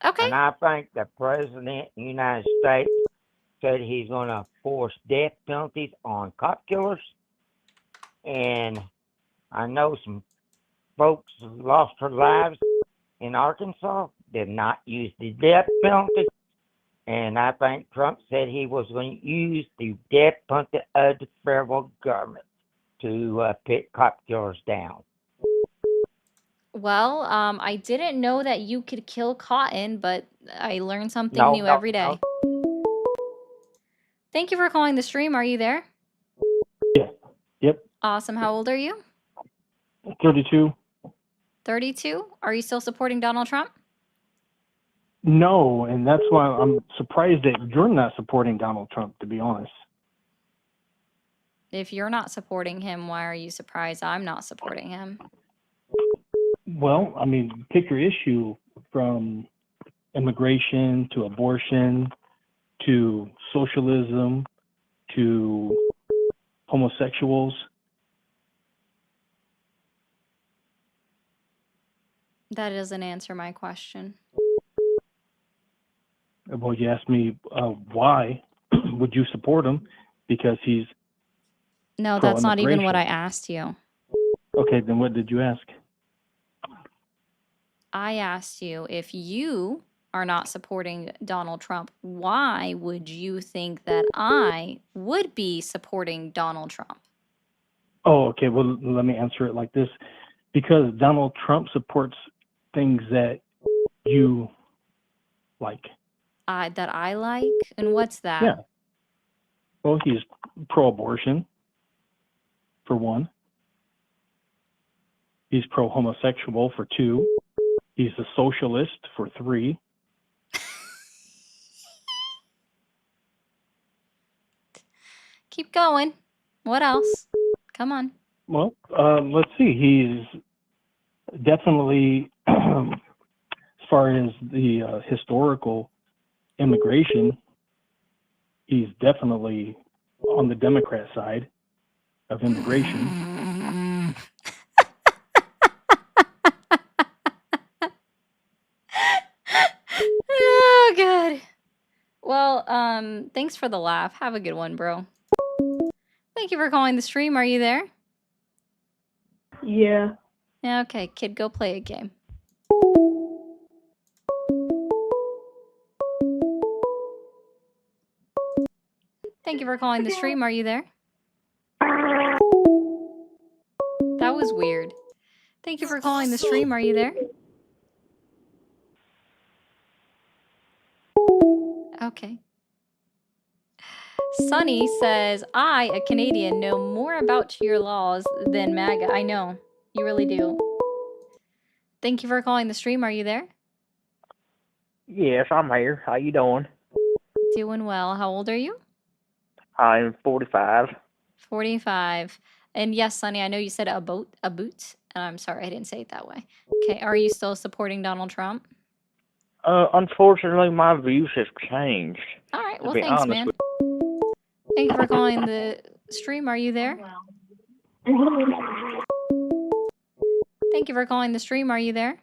Okay. and I think the president of the United States said he's going to force death penalties on cop killers. And I know some folks lost their lives in Arkansas, did not use the death penalty. And I think Trump said he was going to use the death penalty of the federal government to put cop killers down. Well, I didn't know that you could kill cotton, but I learn something new every day. Thank you for calling the stream. Are you there? Yeah. Yep. Awesome. How old are you? 32. 32? Are you still supporting Donald Trump? No, and that's why I'm surprised that you're not supporting Donald Trump, to be honest. If you're not supporting him, why are you surprised I'm not supporting him? Well, I mean, pick your issue from immigration to abortion to socialism to homosexuals. That doesn't answer my question. Well, you asked me why would you support him? Because he's No, that's not even what I asked you. Okay, then what did you ask? I asked you, if you are not supporting Donald Trump, why would you think that I would be supporting Donald Trump? Oh, okay. Well, let me answer it like this. Because Donald Trump supports things that you like. That I like? And what's that? Yeah. Well, he's pro-abortion, for one. He's pro-homosexual, for 2. He's a socialist, for 3. Keep going. What else? Come on. Well, let's see. He's definitely, as far as the historical immigration, he's definitely on the Democrat side of immigration. Oh, God. Well, thanks for the laugh. Have a good one, bro. Thank you for calling the stream. Are you there? Yeah. Yeah, okay, kid, go play a game. Thank you for calling the stream. Are you there? That was weird. Thank you for calling the stream. Are you there? Okay. Sunny says, I, a Canadian, know more about your laws than MAGA. I know. You really do. Thank you for calling the stream. Are you there? Yes, I'm here. How you doing? Doing well. How old are you? I'm 45. 45. And yes, Sunny, I know you said a boot. I'm sorry, I didn't say it that way. Okay, are you still supporting Donald Trump? Unfortunately, my views have changed. All right, To well, be thanks, honest man. with Thank you for calling the stream. Are you there? Thank you for calling the stream. Are you there?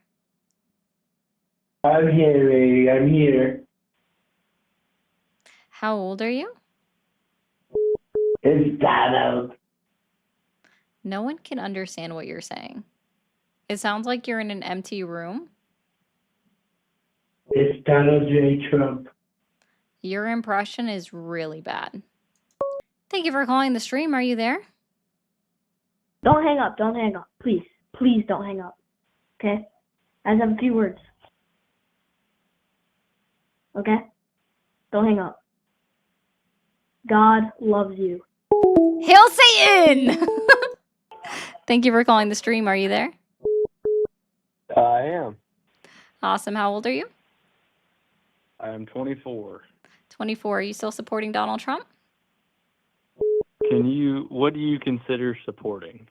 I'm here, baby. I'm here. How old are you? It's Donald. No one can understand what you're saying. It sounds like you're in an empty room. It's Donald J. Trump. Your impression is really bad. Thank you for calling the stream. Are you there? Don't hang up. Don't hang up. Please. Please don't hang up. Okay? I just have a few words. Okay? Don't hang up. God loves you. Hail Satan! Thank you for calling the stream. Are you there? I am. Awesome. How old are you? I am 24. 24. Are you still supporting Donald Trump? What do you consider supporting?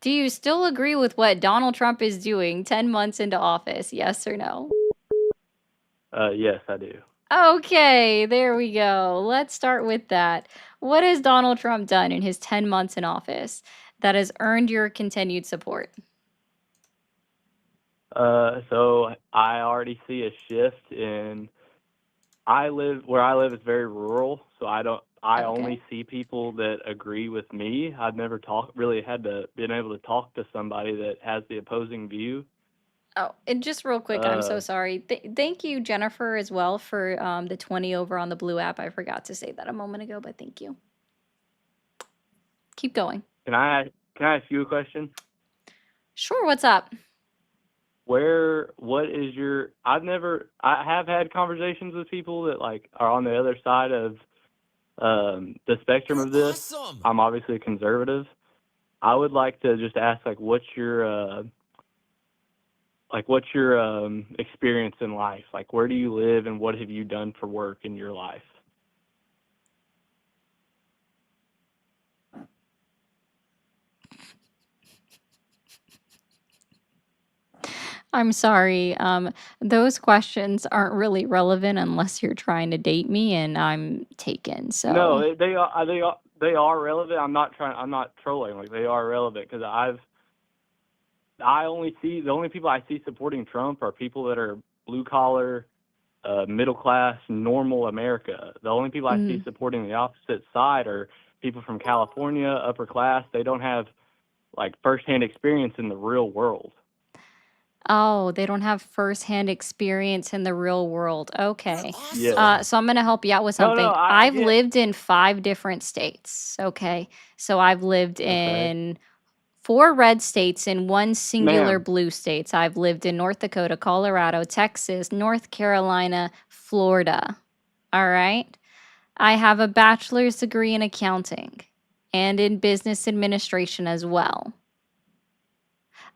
Do you still agree with what Donald Trump is doing 10 months into office? Yes or no? Yes, I do. Okay, there we go. Let's start with that. What has Donald Trump done in his 10 months in office that has earned your continued support? So I already see a shift in. Where I live is very rural, so I Okay. only see people that agree with me. I've never been able to talk to somebody that has the opposing view. Oh, and just real quick, I'm so Uh, sorry. Thank you, Jennifer, as well for the 20 over on the Blue app. I forgot to say that a moment ago, but thank you. Keep going. Can I ask you a question? Sure, what's up? What is your? I have had conversations with people that like are on the other side of the spectrum of this. Awesome. I'm obviously a conservative. I would like to just ask, like, what's your experience in life? Like, where do you live and what have you done for work in your life? I'm sorry. Those questions aren't really relevant unless you're trying to date me, and I'm taken. So No, they are relevant. I'm not trolling. Like, they are relevant because the only people I see supporting Trump are people that are blue collar, middle class, normal America. The only people I see supporting the opposite side are people from California, upper class. They don't have like firsthand experience in the real world. Oh, they don't have firsthand experience in the real world. Okay. Yeah. So I'm going to help you out with No, something. I I've get. lived in 5 different states. Okay. So I've lived Okay. in 4 red states and 1 singular Ma'am. blue states. I've lived in North Dakota, Colorado, Texas, North Carolina, Florida. All right. I have a bachelor's degree in accounting and in business administration as well.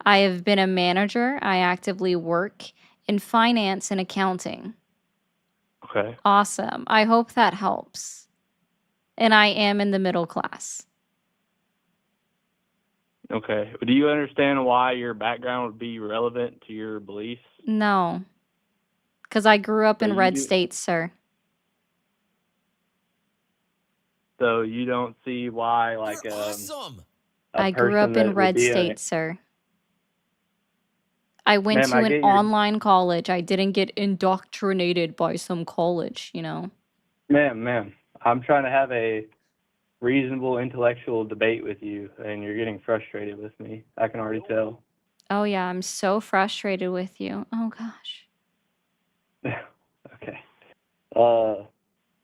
I have been a manager. I actively work in finance and accounting. Okay. Awesome. I hope that helps. And I am in the middle class. Okay. Do you understand why your background would be relevant to your beliefs? No, because I grew up So in you red do. states, sir. So you don't see why, like, You're awesome. a I grew person up in that would red be state, sir. I went Ma'am, to I an get your online college. I didn't get indoctrinated by some college, you know. ma'am. I'm trying to have a reasonable intellectual debate with you, and you're getting frustrated with me. I can already tell. Oh yeah, I'm so frustrated with you. Oh gosh. Okay.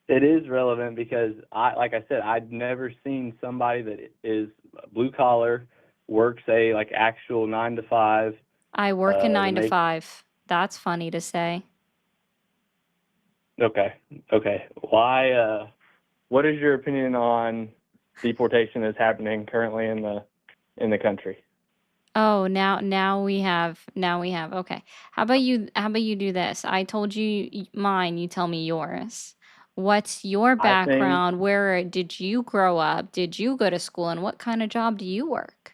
It is relevant because like I said, I'd never seen somebody that is blue collar, works a like actual 9 to 5. I work a To 9 to make 5. That's funny to say. Okay. Why? What is your opinion on deportation that's happening currently in the country? Oh, now we have. Okay. How about you do this? I told you mine, you tell me yours. What's your I think background? Where did you grow up? Did you go to school? And what kind of job do you work?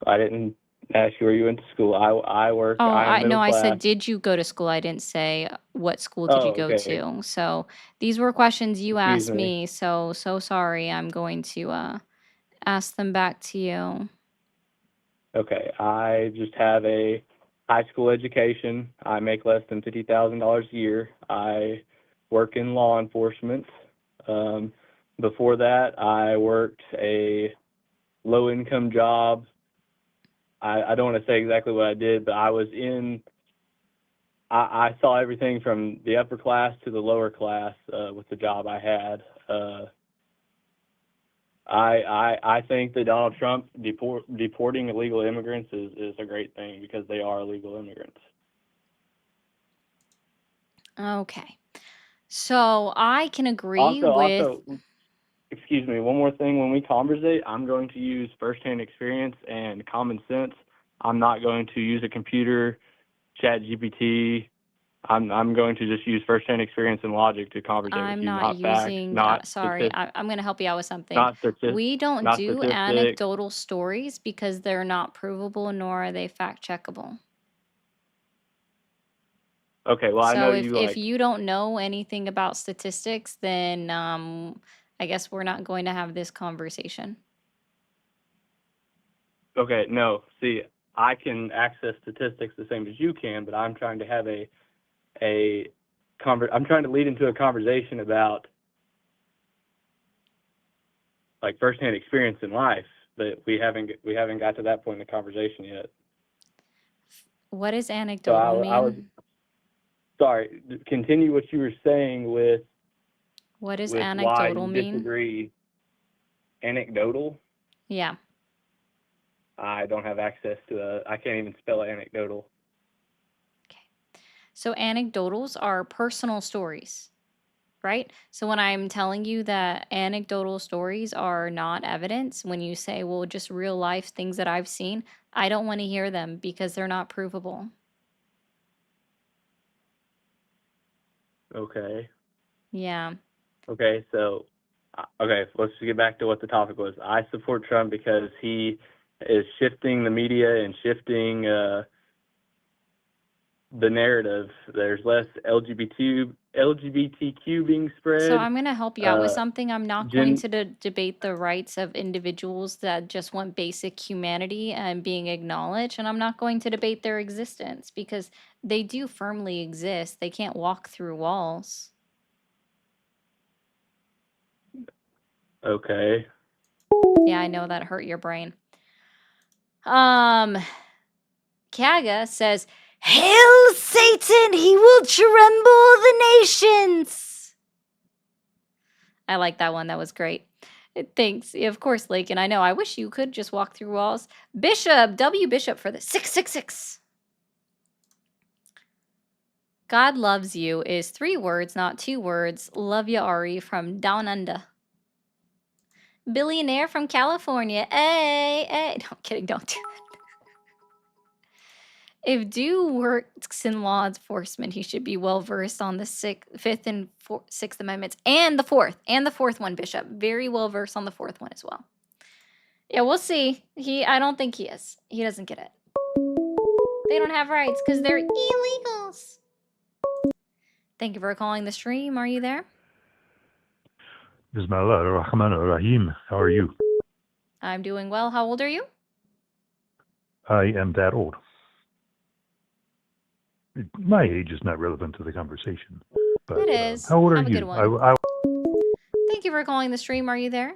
I didn't ask you where you went to school. I work. Oh, I am no, middle I class. said, did you go to school? I didn't say what school did you Oh, go okay. to. So these were questions you Excuse asked me. me. So sorry. I'm going to ask them back to you. Okay. I just have a high school education. I make less than $50,000 a year. I work in law enforcement. Before that, I worked a low income job. I don't want to say exactly what I did, but I saw everything from the upper class to the lower class with the job I had. I think that Donald Trump deporting illegal immigrants is a great thing because they are illegal immigrants. Okay. So I can agree with. Also, excuse me, one more thing. When we conversate, I'm going to use firsthand experience and common sense. I'm not going to use a computer, ChatGPT. I'm going to just use firsthand experience and logic to conversate with I'm you, not not facts, using. not Sorry, statistics, I'm going to help you out with something. not statistics, We don't not do statistics. anecdotal stories because they're not provable nor are they fact checkable. Okay, well, I know So you if like. you don't know anything about statistics, then I guess we're not going to have this conversation. Okay, no. See, I can access statistics the same as you can, but I'm trying to have I'm trying to lead into a conversation about like firsthand experience in life, but we haven't got to that point in the conversation yet. What does So anecdotal I was mean? sorry. Continue what you were saying with What does why anecdotal you mean? disagree. Anecdotal? Yeah. I don't have access to I can't even spell anecdotal. Okay. So anecdotals are personal stories, right? So when I'm telling you that anecdotal stories are not evidence, when you say, well, just real life things that I've seen, I don't want to hear them because they're not provable. Okay. Yeah. Okay, so okay, let's get back to what the topic was. I support Trump because he is shifting the media and shifting the narrative. There's less LGBTQ being So spread. I'm going to help you out with Uh, something. I'm not going gen to debate the rights of individuals that just want basic humanity and being acknowledged. And I'm not going to debate their existence because they do firmly exist. They can't walk through walls. Okay. Yeah, I know that hurt your brain. Kaga says, "Hail Satan, he will tremble the nations." I like that one. That was great. Thanks. Yeah, of course, Lakin. I know. I wish you could just walk through walls. Bishop, W Bishop for the 666. God loves you is 3 words, not 2 words. Love ya, Ari from Down Under. Billionaire from California. Hey, hey. No, I'm kidding. Don't do that. If Dew works in law enforcement, he should be well versed on the Fifth and Sixth Amendments and the fourth one, Bishop. Very well versed on the 4th one as well. Yeah, we'll see. I don't think he is. He doesn't get it. They don't have rights because they're illegals. Thank you for calling the stream. Are you there? Bismillah ar-Rahman ar-Rahim. How are you? I'm doing well. How old are you? I am that old. My age is not relevant to the conversation. But It is. how old are Have a good you? one. Thank you for calling the stream. Are you there?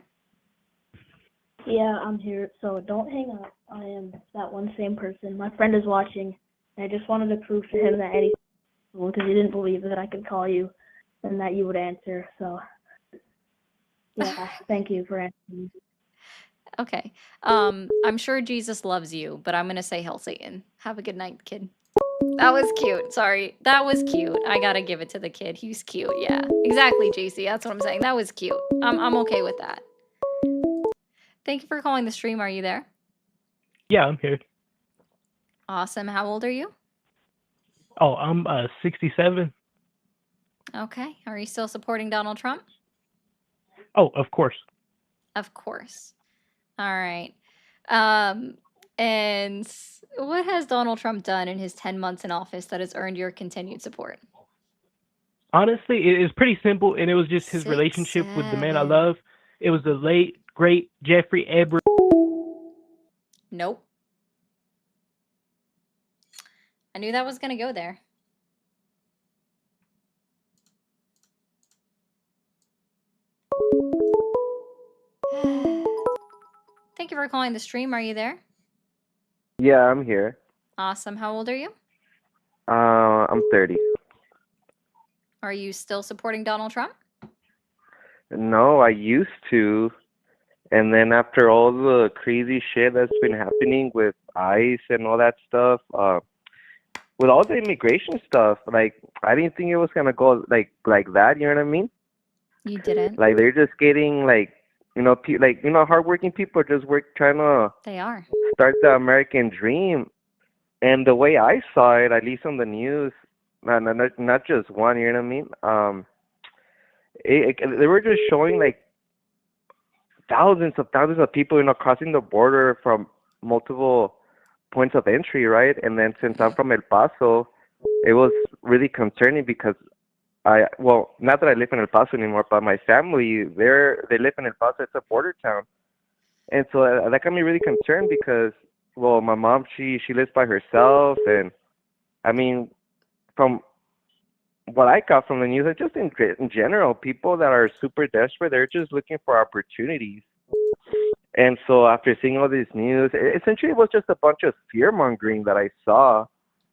Yeah, I'm here, so don't hang up. I am that one same person. My friend is watching. And I just wanted to prove to him that Eddie's because he didn't believe that I could call you and that you would answer. So, yeah, thank you for answering. Okay. I'm sure Jesus loves you, but I'm gonna say Hail Satan. Have a good night, kid. That was cute. Sorry. That was cute. I gotta give it to the kid. He's cute. Yeah. Exactly, JC. That's what I'm saying. That was cute. I'm okay with that. Thank you for calling the stream. Are you there? Yeah, I'm here. Awesome. How old are you? Oh, I'm 67. Okay. Are you still supporting Donald Trump? Oh, of course. Of course. All right. And what has Donald Trump done in his 10 months in office that has earned your continued support? Honestly, it is pretty simple, and it was just his 6, relationship with the man I 7. love. It was the late, great Jeffrey Edwards. Nope. I knew that was going to go there. Thank you for calling the stream. Are you there? Yeah, I'm here. Awesome. How old are you? I'm 30. Are you still supporting Donald Trump? No, I used to, and then after all the crazy shit that's been happening with ICE and all that stuff, with all the immigration stuff, like I didn't think it was gonna go like that. You know what I mean? You didn't. Like they're just getting like, hardworking people are just trying to They are. start the American dream. And the way I saw it, at least on the news, not just one, you know what I mean? They were just showing like thousands of people, crossing the border from multiple points of entry, right? And then since I'm from El Paso, it was really concerning because not that I live in El Paso anymore, but my family, they live in El Paso. It's a border town. And so that got me really concerned because, well, my mom, she lives by herself. And I mean, from what I got from the news, just in general, people that are super desperate, they're just looking for opportunities. And so after seeing all this news, essentially it was just a bunch of fear mongering that I saw.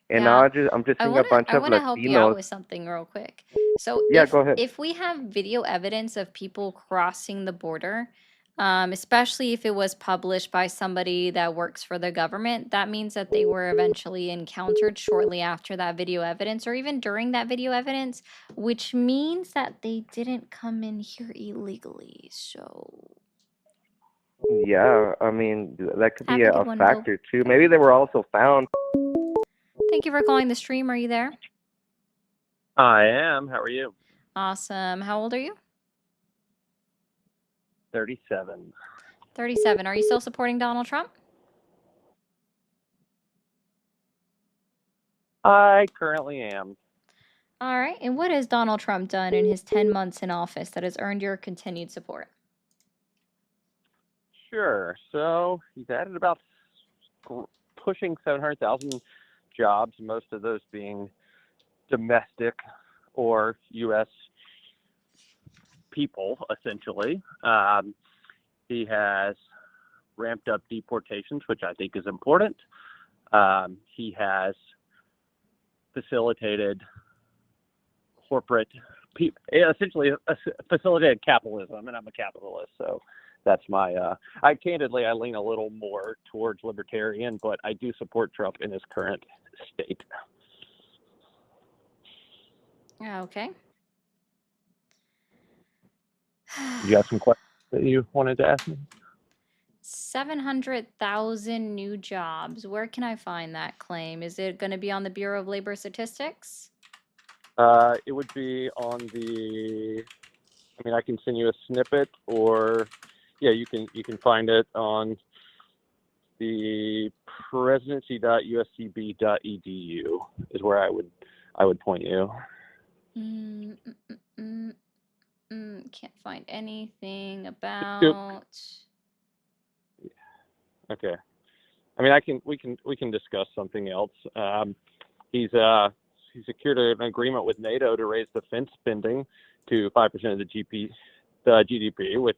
And now I'm just seeing a bunch I of want to help you out Latinos. with something real quick. So Yeah, go ahead. if we have video evidence of people crossing the border, especially if it was published by somebody that works for the government, that means that they were eventually encountered shortly after that video evidence or even during that video evidence, which means that they didn't come in here illegally. So Yeah, I mean, that could have be a a good one, Bill. factor too. Maybe they were also found. Thank you for calling the stream. Are you there? I am. How are you? Awesome. How old are you? 37. 37. Are you still supporting Donald Trump? I currently am. All right. And what has Donald Trump done in his 10 months in office that has earned your continued support? Sure. So he's added about pushing 700,000 jobs, most of those being domestic or U.S. people, essentially. He has ramped up deportations, which I think is important. He has facilitated corporate, essentially facilitated capitalism, and I'm a capitalist, so that's my. I lean a little more towards libertarian, but I do support Trump in his current state. Okay. You got some questions that you wanted to ask me? 700,000 new jobs. Where can I find that claim? Is it going to be on the Bureau of Labor Statistics? It would be on the. I mean, I can send you a snippet, or yeah, you can find it on the presidency.uscb.edu is where I would point you. Can't find anything about. Okay. I mean, we can discuss something else. He's secured an agreement with NATO to raise defense spending to 5% of the GDP, which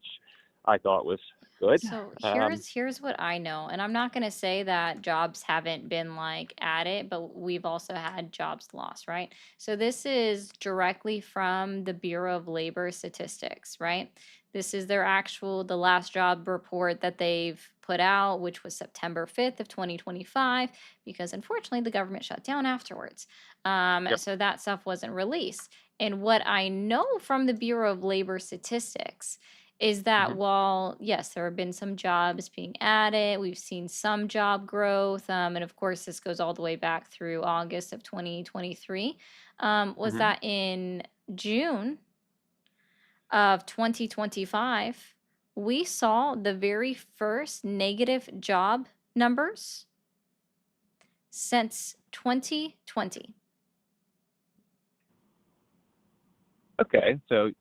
I thought was good. So here's what I know, and I'm not gonna say that jobs haven't been like added, but we've also had jobs lost, right? So this is directly from the Bureau of Labor Statistics, right? This is their the last job report that they've put out, which was September 5th of 2025, because unfortunately the government shut down afterwards. Yep. So that stuff wasn't released. And what I know from the Bureau of Labor Statistics is that while, yes, there have been some jobs being added, we've seen some job growth, and of course, this goes all the way back through August of 2023, was that in June of 2025, we saw the very first negative job numbers since 2020. Okay, so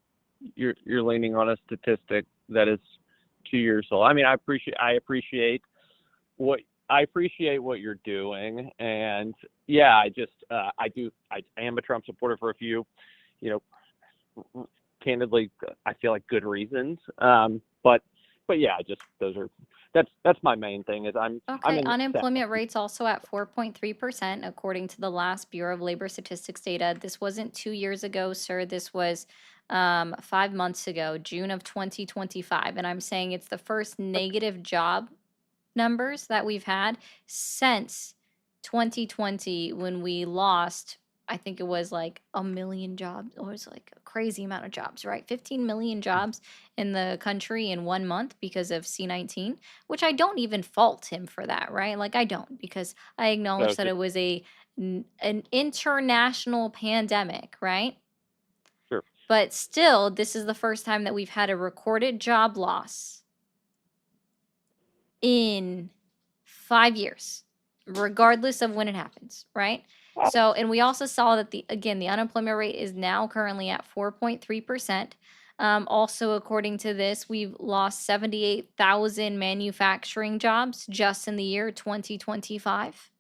you're leaning on a statistic that is 2 years old. I mean, I appreciate what you're doing, and yeah, I am a Trump supporter for a few, candidly, I feel like good reasons. But yeah, that's my main thing is I'm Okay, in unemployment rates also at 4.3%, according to the last Bureau of Labor Statistics data. This wasn't 2 years ago, sir. This was 5 months ago, June of 2025. And I'm saying it's the first negative job numbers that we've had since 2020 when we lost, I think it was like 1 million jobs. It was like a crazy amount of jobs, right? 15 million jobs in the country in 1 month because of C-19, which I don't even fault him for that, right? Like I don't, because I acknowledge that Okay. it was an international pandemic, right? Sure. But still, this is the first time that we've had a recorded job loss in 5 years, regardless of when it happens, right? So, and we also saw that the unemployment rate is now currently at 4.3%. Also, according to this, we've lost 78,000 manufacturing jobs just in the year 2025.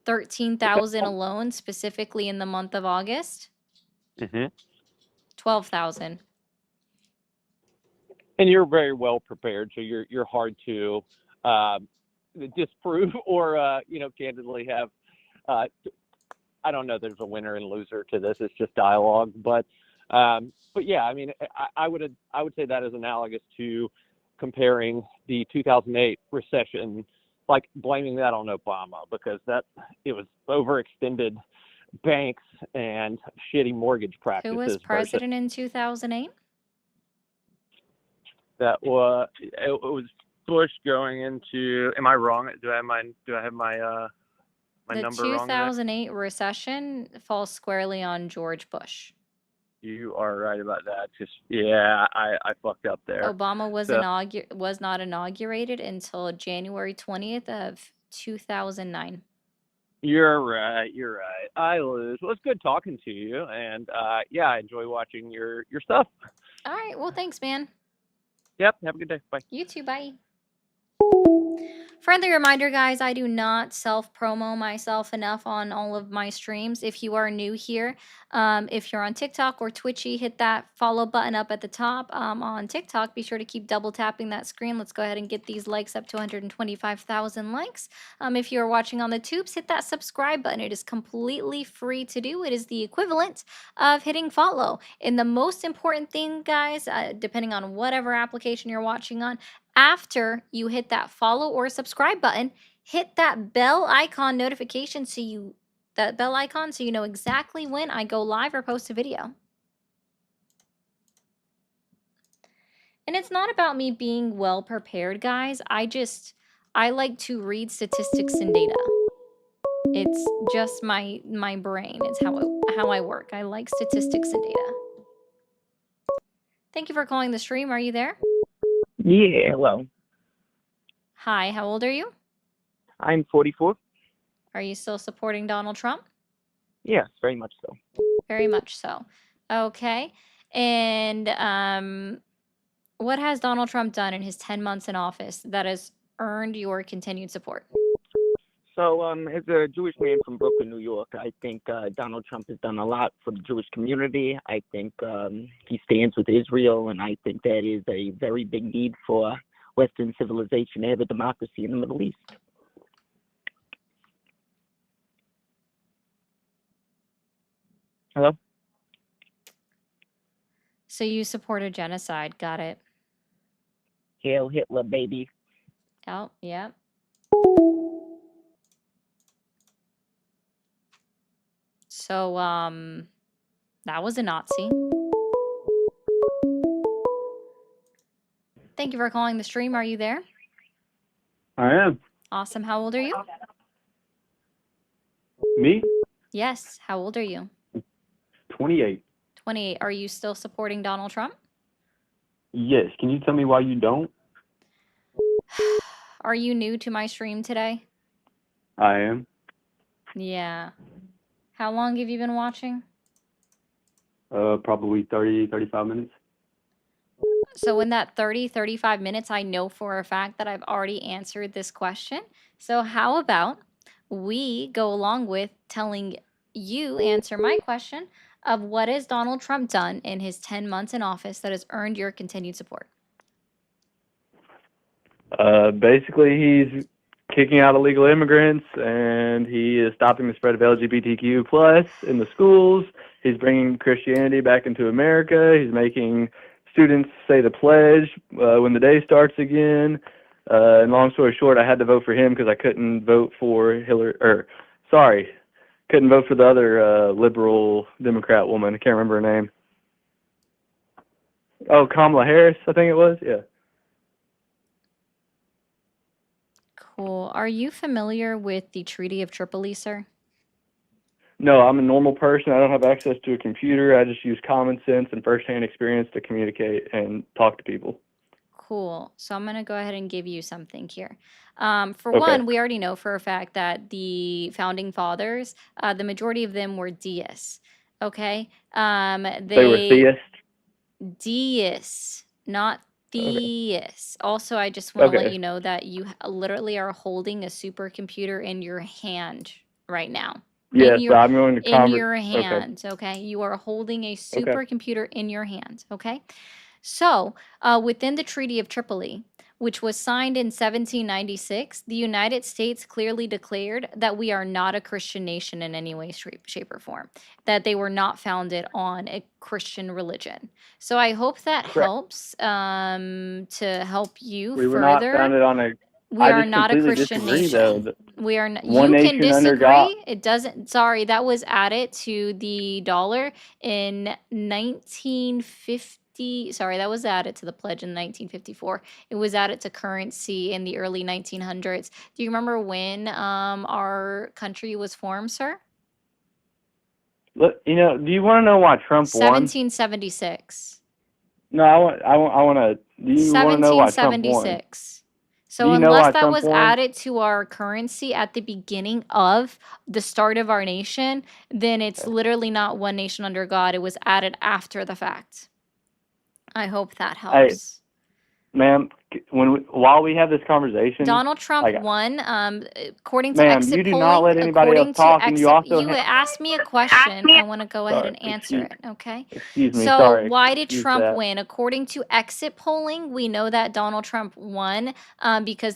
13,000 alone, specifically in the month of August. 12,000. And you're very well prepared, so you're hard to disprove or candidly have. I don't know. There's a winner and loser to this. It's just dialogue, but yeah. I mean, I would say that is analogous to comparing the 2008 recession, like blaming that on Obama because it was overextended banks and shitty mortgage practices. Who was president in 2008? It was Bush going into. Am I wrong? Do I have my my The number wrong? There? 2008 recession falls squarely on George Bush. You are right about that. Just yeah, I fucked up there. Obama was not inaugurated until January 20th of 2009. You're right. I lose. Well, it's good talking to you, and yeah, I enjoy watching your stuff. All right. Well, thanks, man. Yep. Have a good day. Bye. You too. Bye. Friendly reminder, guys, I do not self-promo myself enough on all of my streams. If you are new here, if you're on TikTok or Twitchy, hit that follow button up at the top. On TikTok, be sure to keep double tapping that screen. Let's go ahead and get these likes up to 125,000 likes. If you're watching on the tubes, hit that subscribe button. It is completely free to do. It is the equivalent of hitting follow. And the most important thing, guys, depending on whatever application you're watching on, after you hit that follow or subscribe button, hit that bell icon notification so you know exactly when I go live or post a video. And it's not about me being well prepared, guys. I like to read statistics and data. It's just my brain. It's how I work. I like statistics and data. Thank you for calling the stream. Are you there? Yeah, hello. Hi, how old are you? I'm 44. Are you still supporting Donald Trump? Yes, very much so. Very much so. Okay. And what has Donald Trump done in his 10 months in office that has earned your continued support? So, as a Jewish man from Brooklyn, New York, I think Donald Trump has done a lot for the Jewish community. I think he stands with Israel, and I think that is a very big need for Western civilization to have a democracy in the Middle East. Hello? So you support a genocide. Got it. Hail Hitler, baby. Oh, yeah. So, that was a Nazi. Thank you for calling the stream. Are you there? I am. Awesome. How old are you? Me? Yes. How old are you? 28. 28. Are you still supporting Donald Trump? Yes. Can you tell me why you don't? Are you new to my stream today? I am. Yeah. How long have you been watching? Probably 30, 35 minutes. So in that 30, 35 minutes, I know for a fact that I've already answered this question. So how about we go along with telling you answer my question of what has Donald Trump done in his 10 months in office that has earned your continued support? Basically, he's kicking out illegal immigrants, and he is stopping the spread of LGBTQ plus in the schools. He's bringing Christianity back into America. He's making students say the pledge when the day starts again. And long story short, I had to vote for him because I couldn't vote for couldn't vote for the other liberal Democrat woman. I can't remember her name. Oh, Kamala Harris, I think it was. Yeah. Cool. Are you familiar with the Treaty of Tripoli, sir? No, I'm a normal person. I don't have access to a computer. I just use common sense and firsthand experience to communicate and talk to people. Cool. So I'm going to go ahead and give you something here. For Okay. one, we already know for a fact that the founding fathers, the majority of them were deists. Okay. They were theists? Deists, not Okay. theists. Also, I just want to let Okay. you know that you literally are holding a supercomputer in your hand right now. Yes, I'm going to In convert. your Okay. hand, okay? You are holding a Okay. supercomputer in your hand, okay? So, within the Treaty of Tripoli, which was signed in 1796, the United States clearly declared that we are not a Christian nation in any way, shape, or form, that they were not founded on a Christian religion. So I hope that Correct. helps to help you We were not further. founded on a. We I are just not a completely Christian disagree, though. nation. We are not, One you can nation under God. disagree. It doesn't, sorry, that was added to the dollar in 1950. Sorry, that was added to the pledge in 1954. It was added to currency in the early 1900s. Do you remember when our country was formed, sir? Look, do you want to know why Trump won? 1776. No, I want to. Do you want to know why Trump won? 1776. Do So you know why unless that Trump was won? added to our currency at the beginning of the start of our nation, then it's literally not one nation under God. It was added after the fact. I hope that Hey, helps. ma'am, while we have this conversation, Donald Trump like, won, according to ma'am, exit you do not polling. let anybody else According to talk, and you exit, also you asked me a question. I want to go ahead sorry, and answer it. Okay. excuse me, So sorry, why did excuse Trump that. win? According to exit polling, we know that Donald Trump won because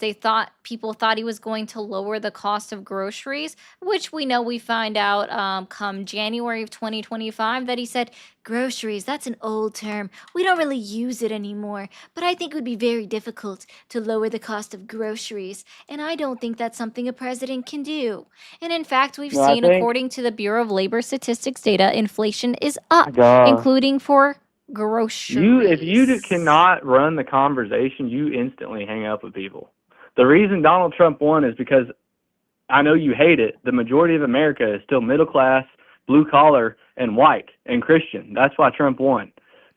people thought he was going to lower the cost of groceries, which we know we find out come January of 2025 that he said groceries, that's an old term. We don't really use it anymore. But I think it would be very difficult to lower the cost of groceries. And I don't think that's something a president can do. And in fact, we've No, I seen, think, according to the Bureau of Labor Statistics data, inflation is up, duh. including for If you groceries. cannot run the conversation, you instantly hang up with people. The reason Donald Trump won is because I know you hate it. The majority of America is still middle class, blue collar, and white and Christian. That's why Trump won.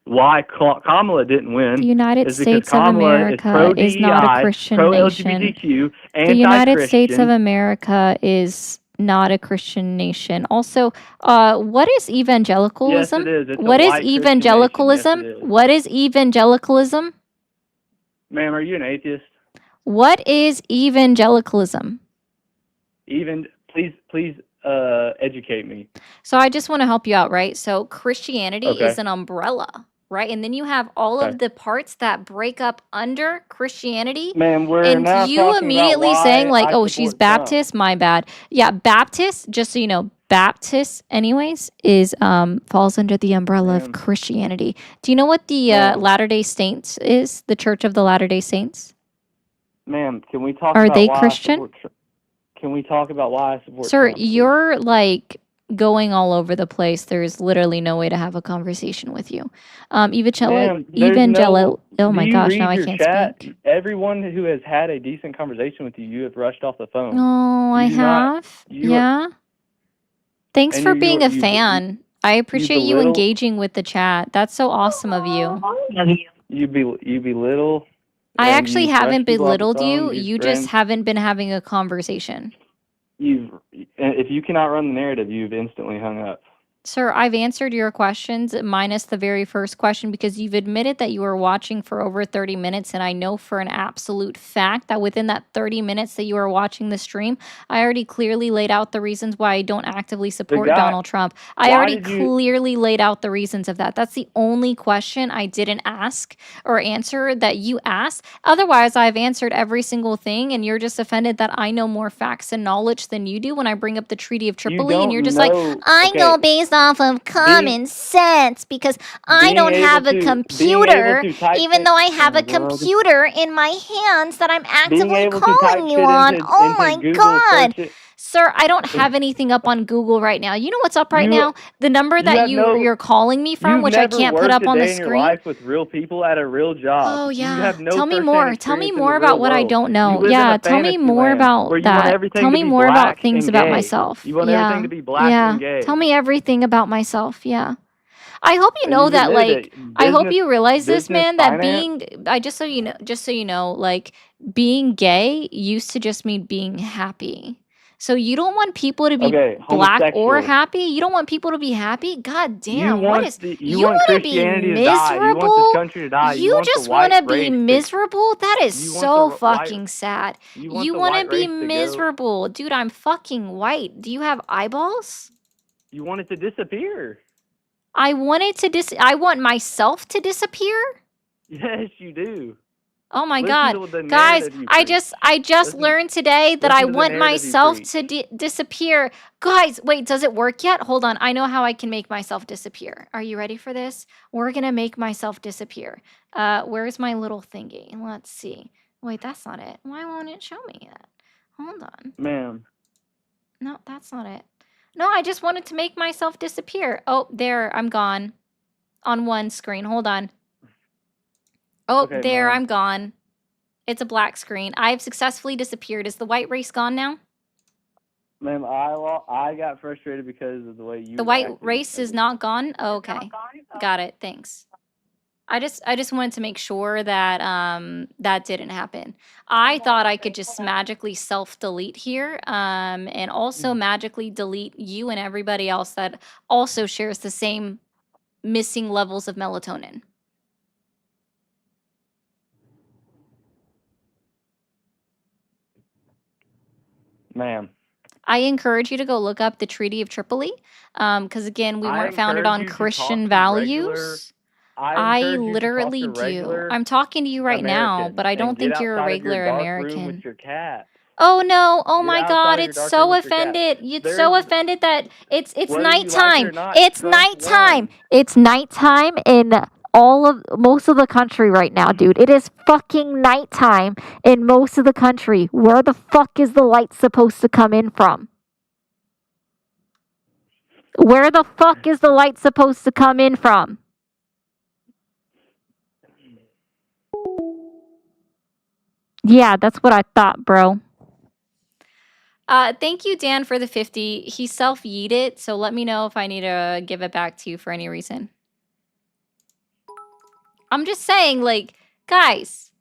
Why Kamala didn't win The United is because States of Kamala is pro America is not a DEI, Christian pro nation. LGBTQ, The United States of anti-Christian. America is not a Christian nation. Also, what is Yes, evangelicalism? it is. It's a What is white Christian nation. Yes, evangelicalism? it is. What is evangelicalism? Ma'am, are you an atheist? What is evangelicalism? Please, educate me. So I just want to help you out, right? So Christianity Okay. is an umbrella, right? And then you have all Okay. of the parts that break up under Christianity. Ma'am, we're And now you talking about immediately saying why like, I oh, she's support Trump. Baptist, my bad. Yeah, Baptist, just so you know, Baptist anyways is falls under the umbrella of Ma'am, Christianity. Do you know what the ma'am, Latter-day Saints is? The Church of the Latter-day Saints? ma'am, can we talk Are about they why I Christian? support Trump? Can we talk about why I support Sir, Trump, please? you're like going all over the place. There's literally no way to have a conversation with you. Ma'am, there's no. Oh Do my you gosh, now read I your can't chat? speak. Everyone who has had a decent conversation with you, you have rushed off the phone. Oh, I You do not. have. You are, Yeah. Thanks and for you being a you fan. I you appreciate you belittle engaging with the chat. That's so awesome of you. you belittle I and actually you rush haven't people off the belittled you. phone. These You just friends, haven't been having a conversation. if you cannot run the narrative, you've instantly hung up. Sir, I've answered your questions minus the very first question because you've admitted that you were watching for over 30 minutes. And I know for an absolute fact that within that 30 minutes that you were watching the stream, I already clearly laid out the reasons why I don't actively The support guy, Donald Trump. I why already did you? clearly laid out the reasons of that. That's the only question I didn't ask or answer that you asked. Otherwise, I've answered every single thing, and you're just offended that I know more facts and knowledge than you do when I bring up the Treaty of You Tripoli, and you're don't just like, know. I know Okay, based off of being common sense because I being don't able have a to computer, type even shit. though I have Oh a God. computer in my hands that I'm Being actively able to type calling you shit on. into Oh my Google, God. search it. Sir, I don't have anything up on Google right now. You know what's up right You now? The number you that have no. you're calling me from, You've which I never can't put worked up a on the day in your screen. life with real people at a real job. Oh You yeah. have no Tell me firsthand more. Tell me experience in the more about real what I world. don't You know. live in Yeah, a tell me fantasy more land about where you want that. everything Tell to me be more about black things and about gay. myself. You want everything Yeah. to be black Yeah. and gay. Tell me everything about myself. Yeah. I hope you And know you've that admitted like it. I hope you realize this, Business, man, that finance. just so you know, like being gay used to just mean being happy. So you don't want people to be Okay, black or homosexual. happy? You don't want people to be happy? God You damn, what want is you you want want to be Christianity to die. You want this miserable? country to die. You You want the just want white to be race to. miserable? That is You want so the white. fucking sad. You want You the want to white be race to go. miserable. Dude, I'm fucking white. Do you have eyeballs? You want it to disappear. I want myself to disappear? Yes, you do. Oh my Listen God. to the Guys, narrative you I preach. just Listen, learned today that I listen to the want narrative you myself preach. to disappear. Guys, wait, does it work yet? Hold on. I know how I can make myself disappear. Are you ready for this? We're going to make myself disappear. Where's my little thingy? Let's see. Wait, that's not it. Why won't it show me that? Hold on. Ma'am. No, that's not it. No, I just wanted to make myself disappear. Oh, there, I'm gone. On one screen. Hold on. Oh, Okay, there, ma'am. I'm gone. It's a black screen. I have successfully disappeared. Is the white race gone now? Ma'am, I got frustrated because of the way you The white acted race as is a. not gone? Oh, okay. Got it. Thanks. I just wanted to make sure that that didn't happen. I thought I could just magically self-delete here and also magically delete you and everybody else that also shares the same missing levels of melatonin. Ma'am. I encourage you to go look up the Treaty of Tripoli, because again, we I weren't founded encourage on you to talk Christian to regular. values. I I encourage you to talk literally to do. regular I'm talking to you right now, Americans but I and don't get think you're a outside of your regular dark room with American. your cat. Oh no! Oh Get my outside God! of your It's dark room so with your cat. offended. It's There's so offended that it's whether you like it or nighttime. not, It's Trump nighttime. won. It's nighttime in most of the country right now, dude. It is fucking nighttime in most of the country. Where the fuck is the light supposed to come in from? Where the fuck is the light supposed to come in from? Yeah, that's what I thought, bro. Thank you, Dan, for the 50. He self-yeeted, so let me know if I need to give it back to you for any reason. I'm just saying, like, guys,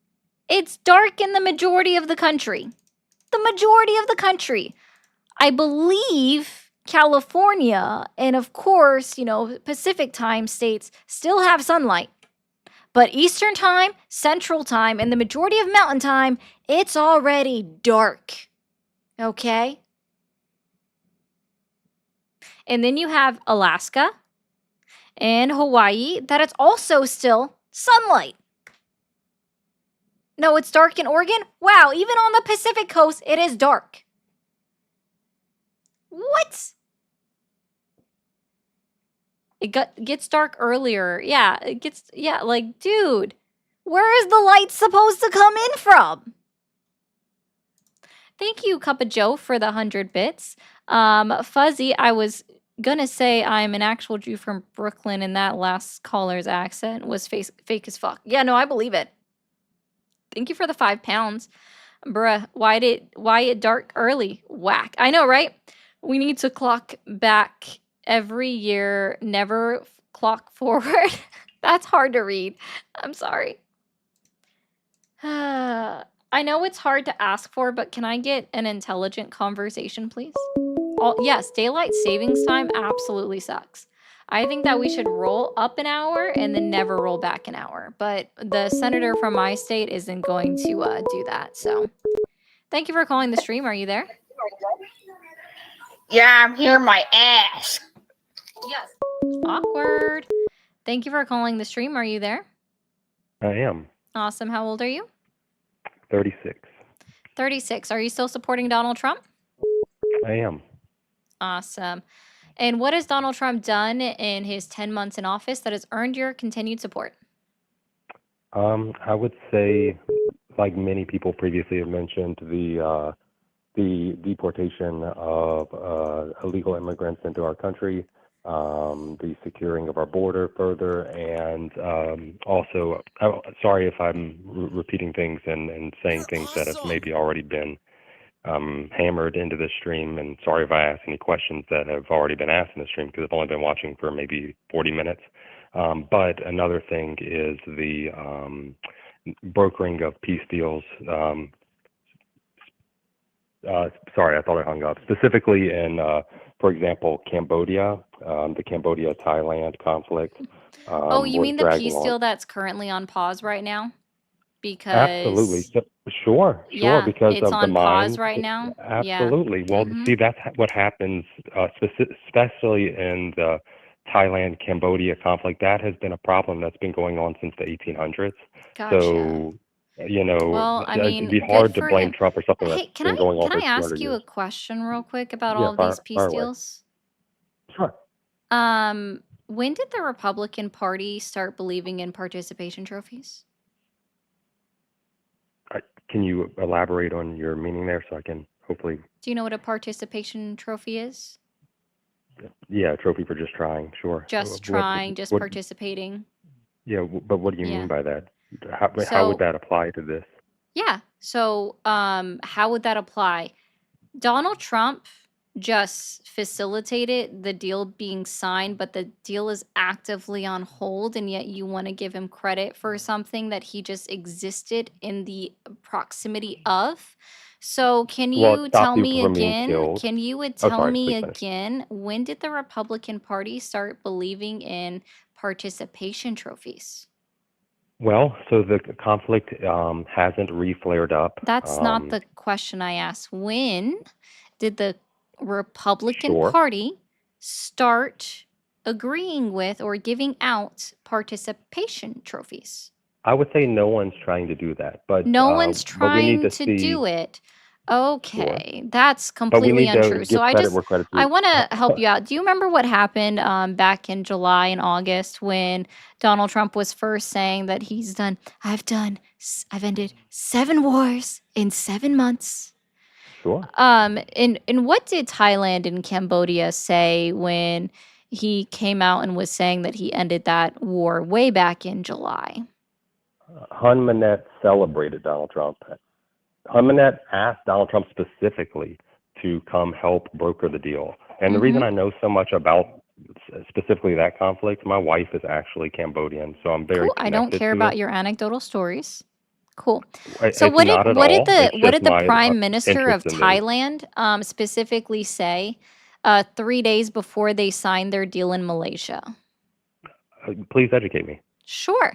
it's dark in the majority of the country. The majority of the country. I believe California and, of course, Pacific time states still have sunlight. But Eastern time, Central time, and the majority of Mountain time, it's already dark. Okay? And then you have Alaska and Hawaii that it's also still sunlight. No, it's dark in Oregon? Wow, even on the Pacific coast, it is dark. What? It gets dark earlier. Yeah, dude, where is the light supposed to come in from? Thank you, Cup of Joe, for the 100 bits. Fuzzy, I was gonna say I'm an actual Jew from Brooklyn, and that last caller's accent was fake as fuck. Yeah, no, I believe it. Thank you for the 5 pounds. Bruh, why it dark early? Whack. I know, right? We need to clock back every year, never clock forward. That's hard to read. I'm sorry. I know it's hard to ask for, but can I get an intelligent conversation, please? Yes, daylight savings time absolutely sucks. I think that we should roll up an hour and then never roll back an hour. But the senator from my state isn't going to do that. So thank you for calling the stream. Are you there? Yeah, I'm here, my ass. Yes. Awkward. Thank you for calling the stream. Are you there? I am. Awesome. How old are you? 36. 36. Are you still supporting Donald Trump? I am. Awesome. And what has Donald Trump done in his 10 months in office that has earned your continued support? I would say, like many people previously have mentioned, the deportation of illegal immigrants into our country, the securing of our border further, and also, sorry if I'm repeating things and saying things that have maybe already been hammered into this stream, and sorry if I ask any questions that have already been asked in the stream because I've only been watching for maybe 40 minutes. But another thing is the brokering of peace deals. Sorry, I thought I hung up. Specifically in, for example, Cambodia, the Cambodia-Thailand conflict. Oh, you was mean the dragging peace on. deal that's currently on pause right now? Because Absolutely. Sure, yeah, because it's of the on mines. pause right now. Yeah. Absolutely. Well, see, that's what happens, especially in the Thailand-Cambodia conflict. That has been a problem that's been going on since the 1800s. Gotcha. So, Well, I it'd mean, be good hard to for blame him. Trump for something Hey, that's been going on can for I ask 200 you a years. question real quick about Yeah, all these fire peace away. deals? Sure. When did the Republican Party start believing in participation trophies? Can you elaborate on your meaning there so I can hopefully, Do you know what a participation trophy is? yeah, a trophy for just trying, sure. Just trying, just participating. Yeah, but what do you Yeah. mean by that? How would So, that apply to this? yeah. So, how would that apply? Donald Trump just facilitated the deal being signed, but the deal is actively on hold, and yet you want to give him credit for something that he just existed in the proximity of. So, can Well, it you stopped tell people me from being again? killed. Can you would Oh, tell sorry, me please finish. again, when did the Republican Party start believing in participation trophies? Well, so the conflict hasn't re-flared up. That's not the question I asked. When did the Republican Sure. Party start agreeing with or giving out participation trophies? I would say no one's trying to do that, but No one's but we need trying to to see. do it. Sure. Okay, that's But we completely need to untrue. give So I credit where credit's due. want to help you out. Do you remember what happened back in July and August when Donald Trump was first saying that I've ended 7 wars in 7 months? Sure. And what did Thailand and Cambodia say when he came out and was saying that he ended that war way back in July? Hun Manet celebrated Donald Trump. Hun Manet asked Donald Trump specifically to come help broker the deal. And the reason Mhm. I know so much about specifically that conflict, my wife is actually Cambodian, so I'm very Cool. I don't connected care to about it. your anecdotal stories. Cool. So It's not at all. It's what just did the my Prime Minister of interest in news. Thailand specifically say 3 days before they signed their deal in Malaysia? Please educate me. Sure.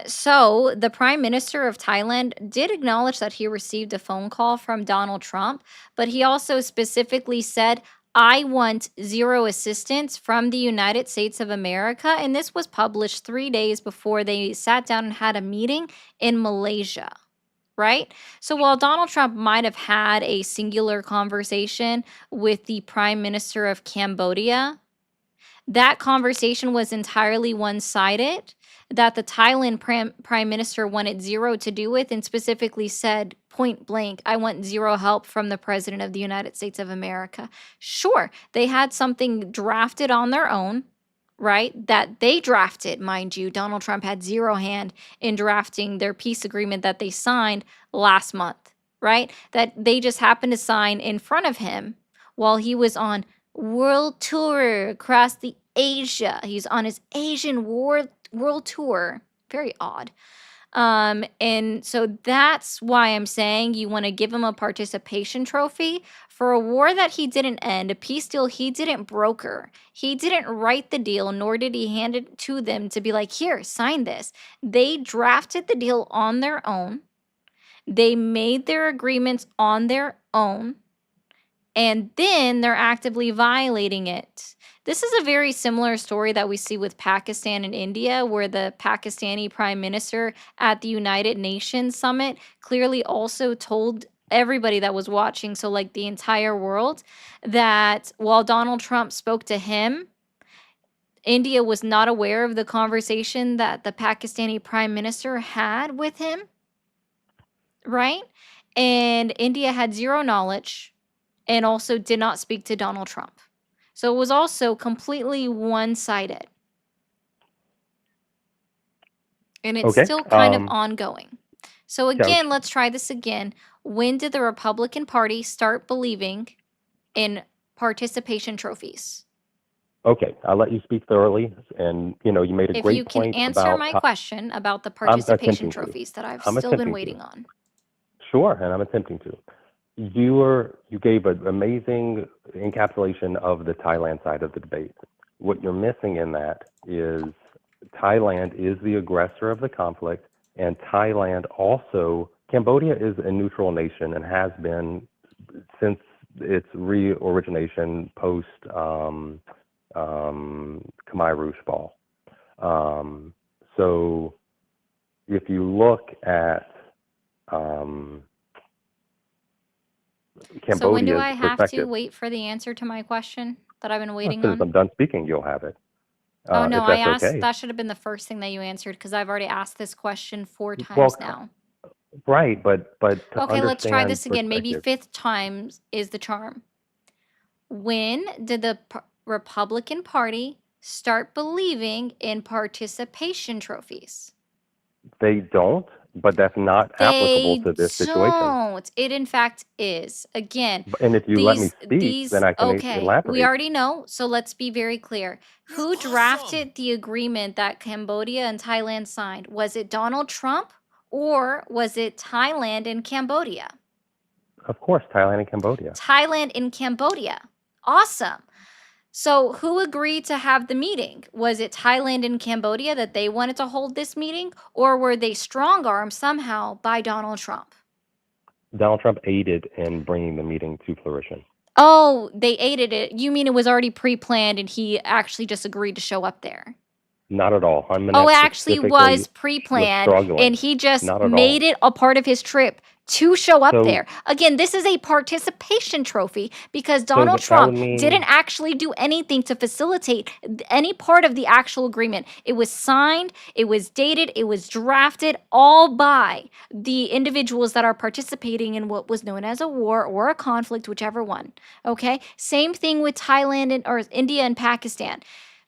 So the Prime Minister of Thailand did acknowledge that he received a phone call from Donald Trump, but he also specifically said, I want zero assistance from the United States of America. And this was published 3 days before they sat down and had a meeting in Malaysia. Right? So while Donald Trump might have had a singular conversation with the Prime Minister of Cambodia, that conversation was entirely one-sided, that the Thailand Prime Minister wanted zero to do with, and specifically said point blank, I want zero help from the President of the United States of America. Sure, they had something drafted on their own, right? That they drafted, mind you. Donald Trump had zero hand in drafting their peace agreement that they signed last month, right? That they just happened to sign in front of him while he was on world tour across the Asia. He's on his Asian world tour. Very odd. And so that's why I'm saying you want to give him a participation trophy for a war that he didn't end, a peace deal he didn't broker. He didn't write the deal, nor did he hand it to them to be like, here, sign this. They drafted the deal on their own. They made their agreements on their own. And then they're actively violating it. This is a very similar story that we see with Pakistan and India, where the Pakistani Prime Minister at the United Nations Summit clearly also told everybody that was watching, so like the entire world, that while Donald Trump spoke to him, India was not aware of the conversation that the Pakistani Prime Minister had with him, right? And India had zero knowledge and also did not speak to Donald Trump. So it was also completely one-sided. And it's Okay. still kind of ongoing. So yeah, again, let's try this again. When did the Republican Party start believing in participation trophies? Okay, I'll let you speak thoroughly, and you made a If great you can point answer about. my question about the I'm participation attempting to. trophies that I've I'm still been attempting waiting to. on. Sure, and I'm attempting to. You gave an amazing encapsulation of the Thailand side of the debate. What you're missing in that is Thailand is the aggressor of the conflict, and Cambodia is a neutral nation and has been since its re-origination post Khmer Rouge fall. So if you look at So when do Cambodia's I have to perspective, wait for the answer to my question that I've been as waiting soon as on? I'm done speaking, you'll have it. Oh no, If I that's asked, okay. that should have been the first thing that you answered because I've already asked this question 4 Well, times now. right, but to Okay, let's try understand this again. Maybe perspective, 5th time is the charm. When did the Republican Party start believing in participation trophies? they don't, but that's not applicable They to this situation. don't. It in fact is. Again, And if you let me speak, these then I can okay, we elaborate. already know, so let's be very clear. Who drafted the agreement that Cambodia and Thailand signed? Was it Donald Trump or was it Thailand and Cambodia? Of course, Thailand and Cambodia. Thailand and Cambodia. Awesome. So who agreed to have the meeting? Was it Thailand and Cambodia that they wanted to hold this meeting, or were they strong-armed somehow by Donald Trump? Donald Trump aided in bringing the meeting to fruition. Oh, they aided it. You mean it was already pre-planned and he actually just agreed to show up there? Not at all. Oh, it actually was pre-planned struggling. and he just Not at made all. it a part of his trip to show up So- there. Again, this is a participation trophy because So Donald that would Trump mean- didn't actually do anything to facilitate any part of the actual agreement. It was signed, it was dated, it was drafted all by the individuals that are participating in what was known as a war or a conflict, whichever one. Okay? Same thing with Thailand or India and Pakistan.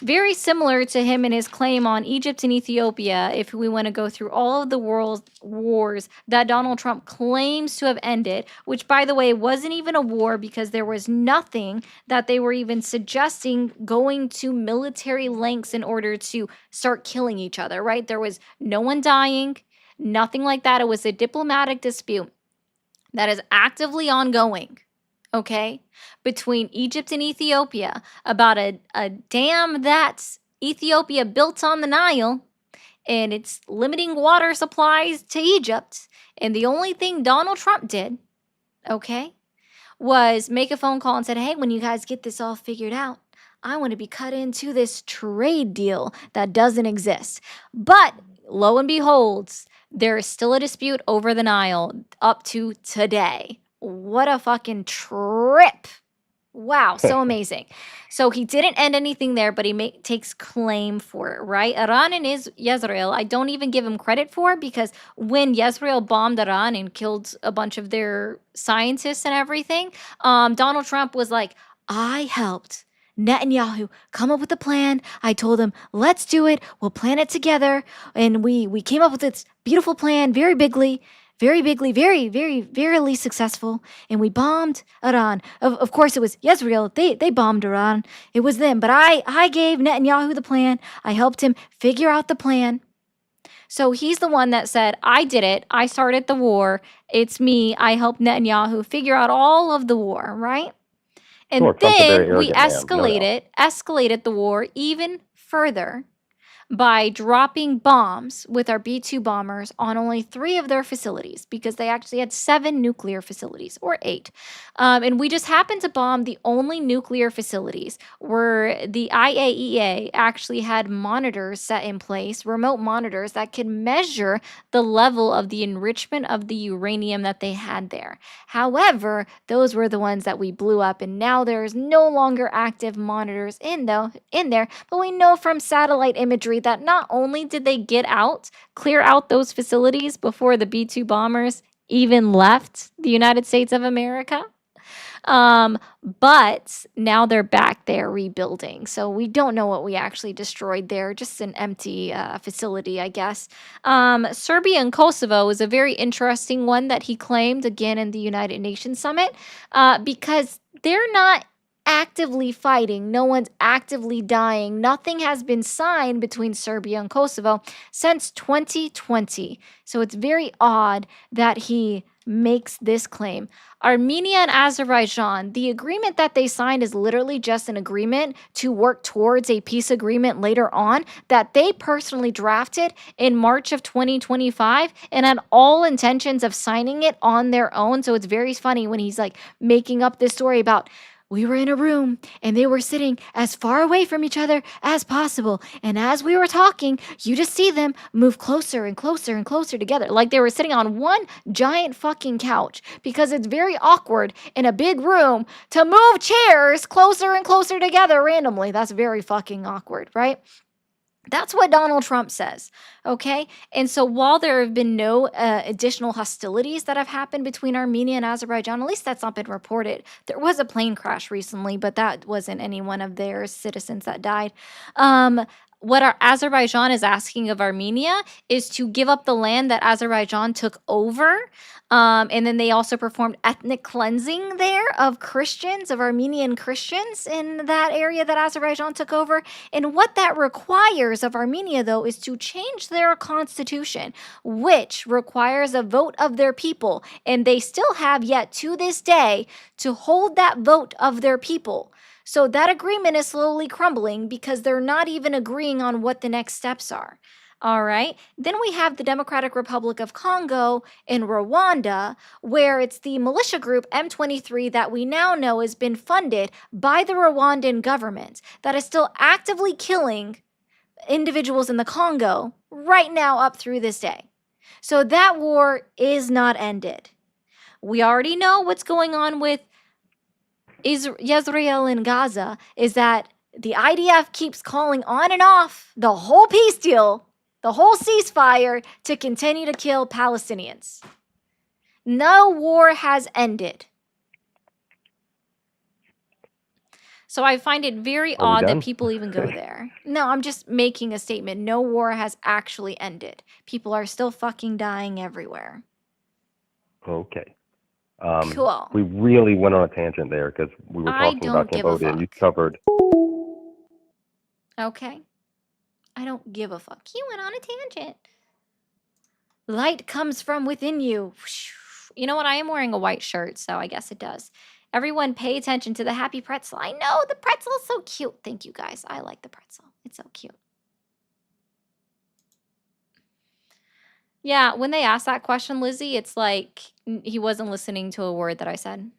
Very similar to him and his claim on Egypt and Ethiopia, if we want to go through all of the world's wars that Donald Trump claims to have ended, which, by the way, wasn't even a war because there was nothing that they were even suggesting going to military lengths in order to start killing each other, right? There was no one dying. Nothing like that. It was a diplomatic dispute that is actively ongoing, okay, between Egypt and Ethiopia about a dam that Ethiopia built on the Nile, and it's limiting water supplies to Egypt. And the only thing Donald Trump did, okay, was make a phone call and said, hey, when you guys get this all figured out, I want to be cut into this trade deal that doesn't exist. But lo and behold, there is still a dispute over the Nile up to today. What a fucking trip. Wow, so amazing. So he didn't end anything there, but he takes claim for it, right? Iran and Israel, I don't even give him credit for, because when Israel bombed Iran and killed a bunch of their scientists and everything, Donald Trump was like, I helped Netanyahu come up with a plan. I told him, let's do it. We'll plan it together. And we came up with this beautiful plan, very bigly, very, very successful. And we bombed Iran. Of course, it was Israel. They bombed Iran. It was them. But I gave Netanyahu the plan. I helped him figure out the plan. So he's the one that said, I did it. I started the war. It's me. I helped Netanyahu figure out all of the war, right? And Sure, Trump's a very then we arrogant man, no doubt. escalated the war even further by dropping bombs with our B-2 bombers on only 3 of their facilities, because they actually had 7 nuclear facilities, or 8. And we just happened to bomb the only nuclear facilities where the IAEA actually had monitors set in place, remote monitors that could measure the level of the enrichment of the uranium that they had there. However, those were the ones that we blew up, and now there's no longer active monitors in there, but we know from satellite imagery that not only did they clear out those facilities before the B-2 bombers even left the United States of America, but now they're back there rebuilding. So we don't know what we actually destroyed there, just an empty facility, I guess. Serbia and Kosovo is a very interesting one that he claimed again in the United Nations Summit, because they're not actively fighting. No one's actively dying. Nothing has been signed between Serbia and Kosovo since 2020. So it's very odd that he makes this claim. Armenia and Azerbaijan, the agreement that they signed is literally just an agreement to work towards a peace agreement later on that they personally drafted in March of 2025 and had all intentions of signing it on their own. So it's very funny when he's like making up this story about, we were in a room and they were sitting as far away from each other as possible. And as we were talking, you just see them move closer and closer and closer together. Like they were sitting on one giant fucking couch, because it's very awkward in a big room to move chairs closer and closer together randomly. That's very fucking awkward, right? That's what Donald Trump says, okay? And so while there have been no additional hostilities that have happened between Armenia and Azerbaijan, at least that's not been reported. There was a plane crash recently, but that wasn't any one of their citizens that died. What Azerbaijan is asking of Armenia is to give up the land that Azerbaijan took over. And then they also performed ethnic cleansing there of Christians, of Armenian Christians in that area that Azerbaijan took over. And what that requires of Armenia, though, is to change their constitution, which requires a vote of their people. And they still have yet to this day to hold that vote of their people. So that agreement is slowly crumbling because they're not even agreeing on what the next steps are. All right. Then we have the Democratic Republic of Congo in Rwanda, where it's the militia group M23 that we now know has been funded by the Rwandan government that is still actively killing individuals in the Congo right now up through this day. So that war is not ended. We already know what's going on with Israel and Gaza, is that the IDF keeps calling on and off the whole peace deal, the whole ceasefire, to continue to kill Palestinians. No war has ended. So I find it very Are we odd that done? people even go there. No, I'm just making a statement. No war has actually ended. People are still fucking dying everywhere. Okay. Cool. We really went on a tangent there because we were I talking about don't give a Cambodia, and you fuck. covered. Okay. I don't give a fuck. He went on a tangent. Light comes from within you. You know what? I am wearing a white shirt, so I guess it does. Everyone pay attention to the happy pretzel. I know, the pretzel is so cute. Thank you, guys. I like the pretzel. It's so cute. Yeah, when they asked that question, Lizzie, it's like he wasn't listening to a word that I said.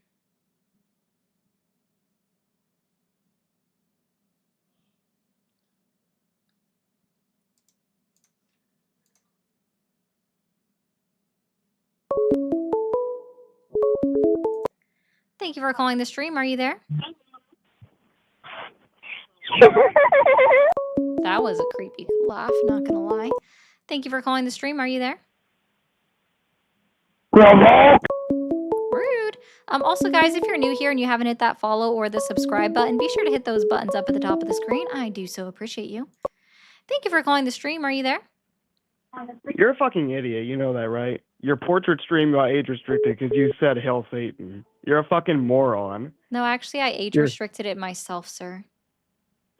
Thank you for calling the stream. Are you there? That was a creepy laugh, not gonna lie. Thank you for calling the stream. Are you there? Rude. Also, guys, if you're new here and you haven't hit that follow or the subscribe button, be sure to hit those buttons up at the top of the screen. I do so appreciate you. Thank you for calling the stream. Are you there? You're a fucking idiot. You know that, right? Your portrait stream got age restricted because you said Hail Satan. You're a fucking moron. No, actually, I age You're- restricted it myself, sir.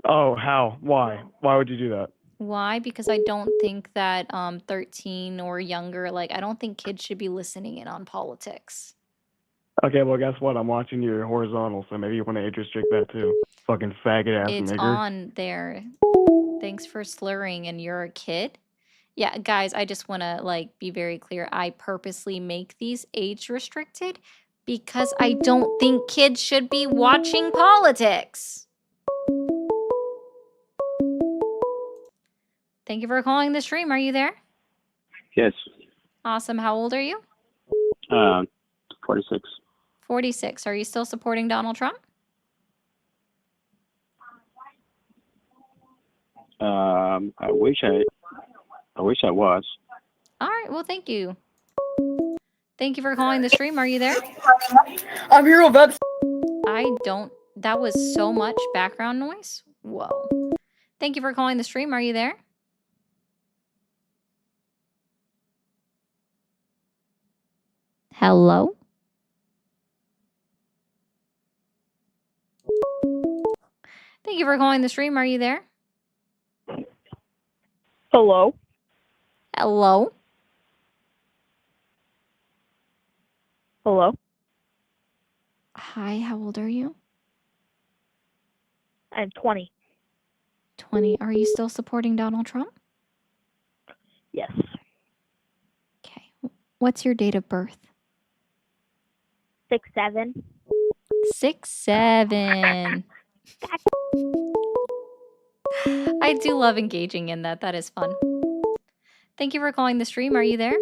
Oh, how? Why? Why would you do that? Why? Because I don't think that 13 or younger, like, I don't think kids should be listening in on politics. Okay, well, guess what? I'm watching your horizontal, so maybe you want to age restrict that too. Fucking faggot ass It's nigger. on there. Thanks for slurring, and you're a kid? Yeah, guys, I just want to, like, be very clear. I purposely make these age restricted because I don't think kids should be watching politics. Thank you for calling the stream. Are you there? Yes. Awesome. How old are you? 46. 46. Are you still supporting Donald Trump? I wish I was. All right. Well, thank you. Thank you for calling the stream. Are you there? I'm Hero Vex. I don't. That was so much background noise. Whoa. Thank you for calling the stream. Are you there? Hello? Thank you for calling the stream. Are you there? Hello. Hello? Hello. Hi, how old are you? I'm 20. 20. Are you still supporting Donald Trump? Yes. Okay. What's your date of birth? 6'7". 6'7". I do love engaging in that. That is fun. Thank you for calling the stream. Are you there?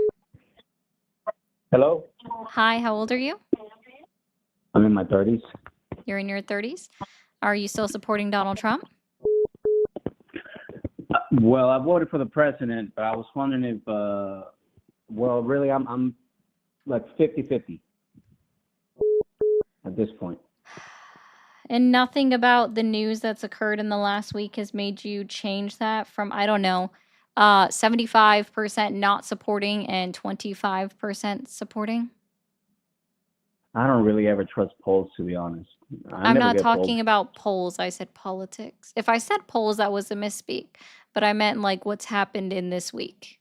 Hello, Hi, how old are you? I'm in my 30s. You're in your 30s. Are you still supporting Donald Trump? Well, I voted for the president, but I was wondering if, well, really, I'm like 50-50 at this point. And nothing about the news that's occurred in the last week has made you change that from, I don't know, 75% not supporting and 25% supporting? I don't really ever trust polls, to be honest. I'm not talking about polls. I said politics. If I said polls, that was a misspeak. But I meant like what's happened in this week.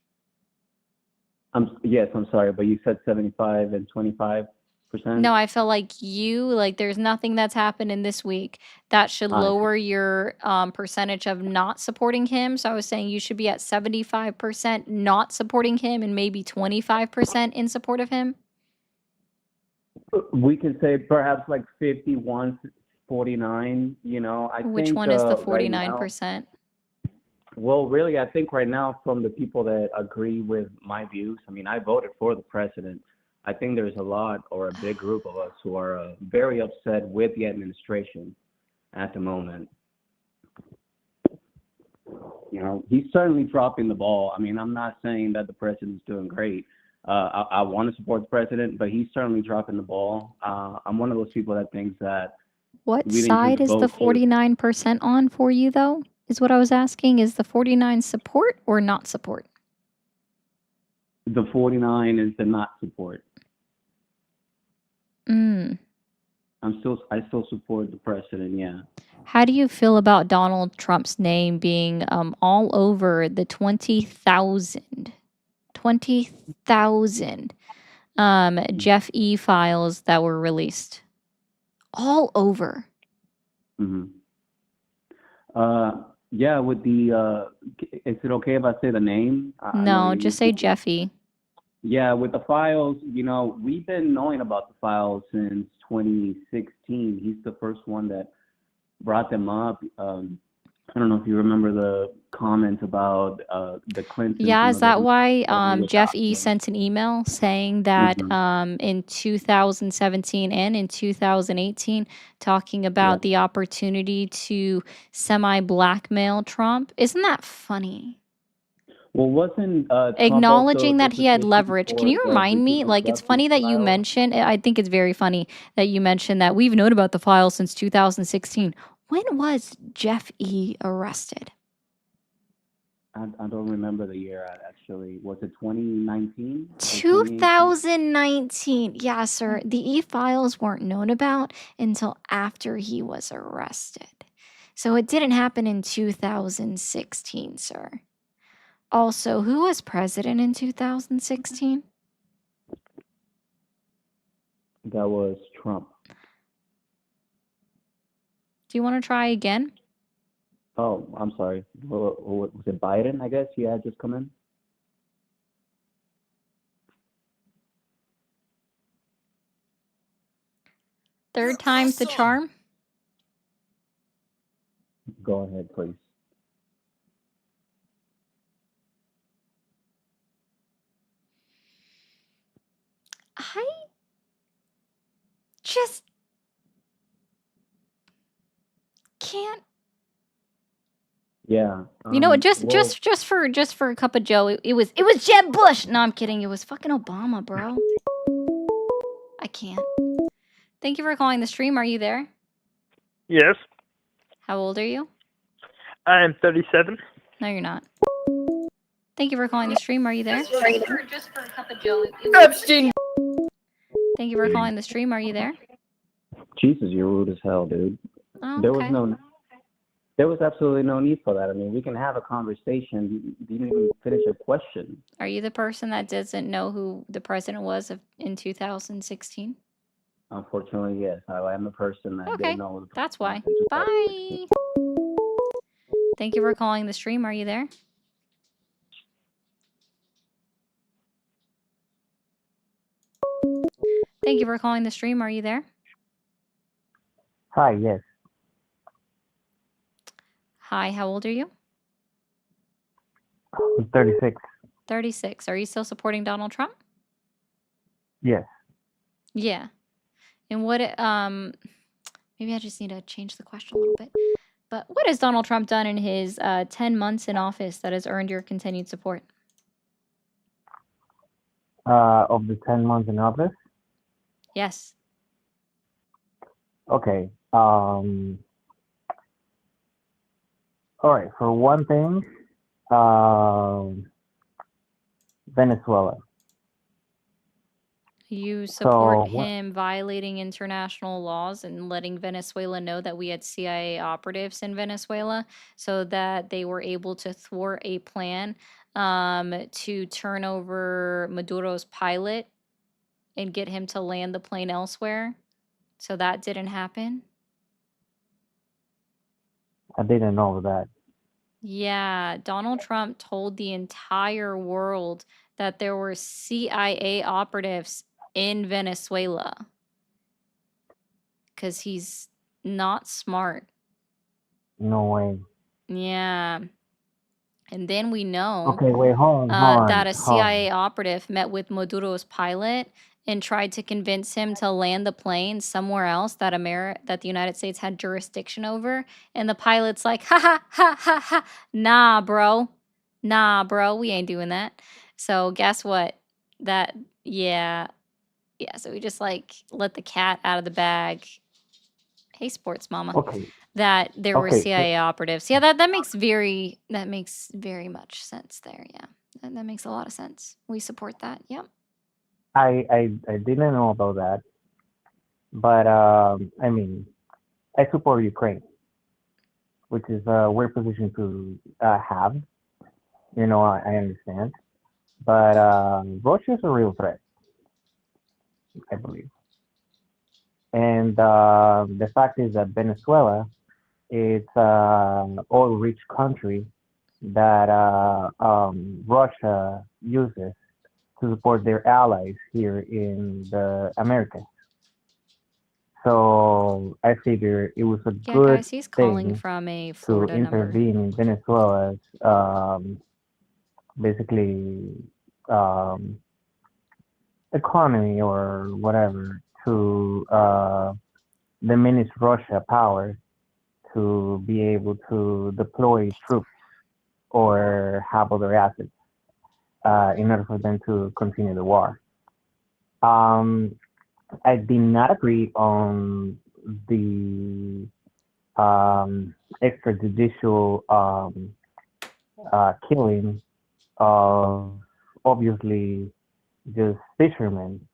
Yes, I'm sorry, but you said 75 and 25%. No, I feel like there's nothing that's happened in this week that should I see. lower your percentage of not supporting him. So I was saying you should be at 75% not supporting him and maybe 25% in support of him. We can say perhaps like 51-49. You know, I Which think one is the right now- 49%? Well, really, I think right now, from the people that agree with my views, I mean, I voted for the president. I think there's a lot or a big group of us who are very upset with the administration at the moment. You know, he's certainly dropping the ball. I mean, I'm not saying that the president's doing great. I want to support the president, but he's certainly dropping the ball. I'm one of those people that thinks that What we didn't side just is the vote for- 49% on for you, though? Is what I was asking. Is the 49 support or not support? the 49 is the not support. Mm. I still support the president, yeah. How do you feel about Donald Trump's name being all over the 20,000 20,000 Jeff E files that were released all over. Mm-hmm. Yeah, with the is it okay if I say the name? I know No, you just say Jeff E. Yeah, with the files, we've been knowing about the files since 2016. He's the first one that brought them up. I don't know if you remember the comments about the Clintons. Yeah, is that why really Jeff E sent an email saying that Mhm. in 2017 and in 2018, talking about the opportunity to semi-blackmail Trump? Isn't that funny? Well, wasn't Trump also Acknowledging the that he had petition leverage. Can for you the remind me? Like, it's funny that you mentioned, I think it's very funny that you mentioned that we've known about the file since 2016. When was Jeff E arrested? I don't remember the year actually. Was it 2019? 2019. Yeah, sir. The e-files weren't known about until after he was arrested. So it didn't happen in 2016, sir. Also, who was president in 2016? That was Trump. Do you want to try again? Oh, I'm sorry. Was it Biden? I guess he had just come in. Third time's the charm? Go ahead, please. I just can't. Yeah. You know, well, just for a cup of Joe, it was Jeb Bush. No, I'm kidding. It was fucking Obama, bro. I can't. Thank you for calling the stream. Are you there? Yes, How old are you? I am 37. No, you're not. Thank you for calling the stream. Are you there? Just for a cup of Joe. Epstein. Thank you for calling the stream. Are you there? Jesus, you're rude as hell, dude. Oh, There was absolutely no need for that. I mean, we can have a conversation. You didn't even finish your question. Are you the person that doesn't know who the president was in 2016? Unfortunately, yes. I am the person that Okay, didn't know. The that's why. president in Bye. 2016. Thank you for calling the stream. Are you there? Thank you for calling the stream. Are you there? Hi, yes. Hi, how old are you? I'm 36. 36. Are you still supporting Donald Trump? Yes. Yeah. And maybe I just need to change the question a little bit. But what has Donald Trump done in his 10 months in office that has earned your continued support? Of the 10 months in office? Yes. Okay. All right. For one thing, Venezuela. You support So, him violating international laws and letting Venezuela know that we had CIA operatives in Venezuela so that they were able to thwart a plan to turn over Maduro's pilot and get him to land the plane elsewhere. So that didn't happen. I didn't know that. Yeah, Donald Trump told the entire world that there were CIA operatives in Venezuela because he's not smart. No way. Yeah. And then we know Okay, wait, hold on. that a CIA operative met with Maduro's pilot and tried to convince him to land the plane somewhere else that that the United States had jurisdiction over. And the pilot's like, ha ha ha ha ha. Nah, bro, we ain't doing that. So guess what? Yeah. So we just like let the cat out of the bag. Hey, sports mama. Okay. That there were Okay, so CIA operatives. Yeah, that makes very much sense there. Yeah, that makes a lot of sense. We support that. Yep. I didn't know about that, but I mean, I support Ukraine, which is a weird position to have. You know, I understand, but Russia is a real threat, I believe. And the fact is that Venezuela is an oil-rich country that Russia uses to support their allies here in the Americas. So I figure it was a Yeah, good guys, he's calling thing from a to Florida number. intervene in Venezuela's basically economy or whatever to diminish Russia power to be able to deploy troops or have other assets in order for them to continue the war. I did not agree on the extrajudicial killing of obviously just fishermen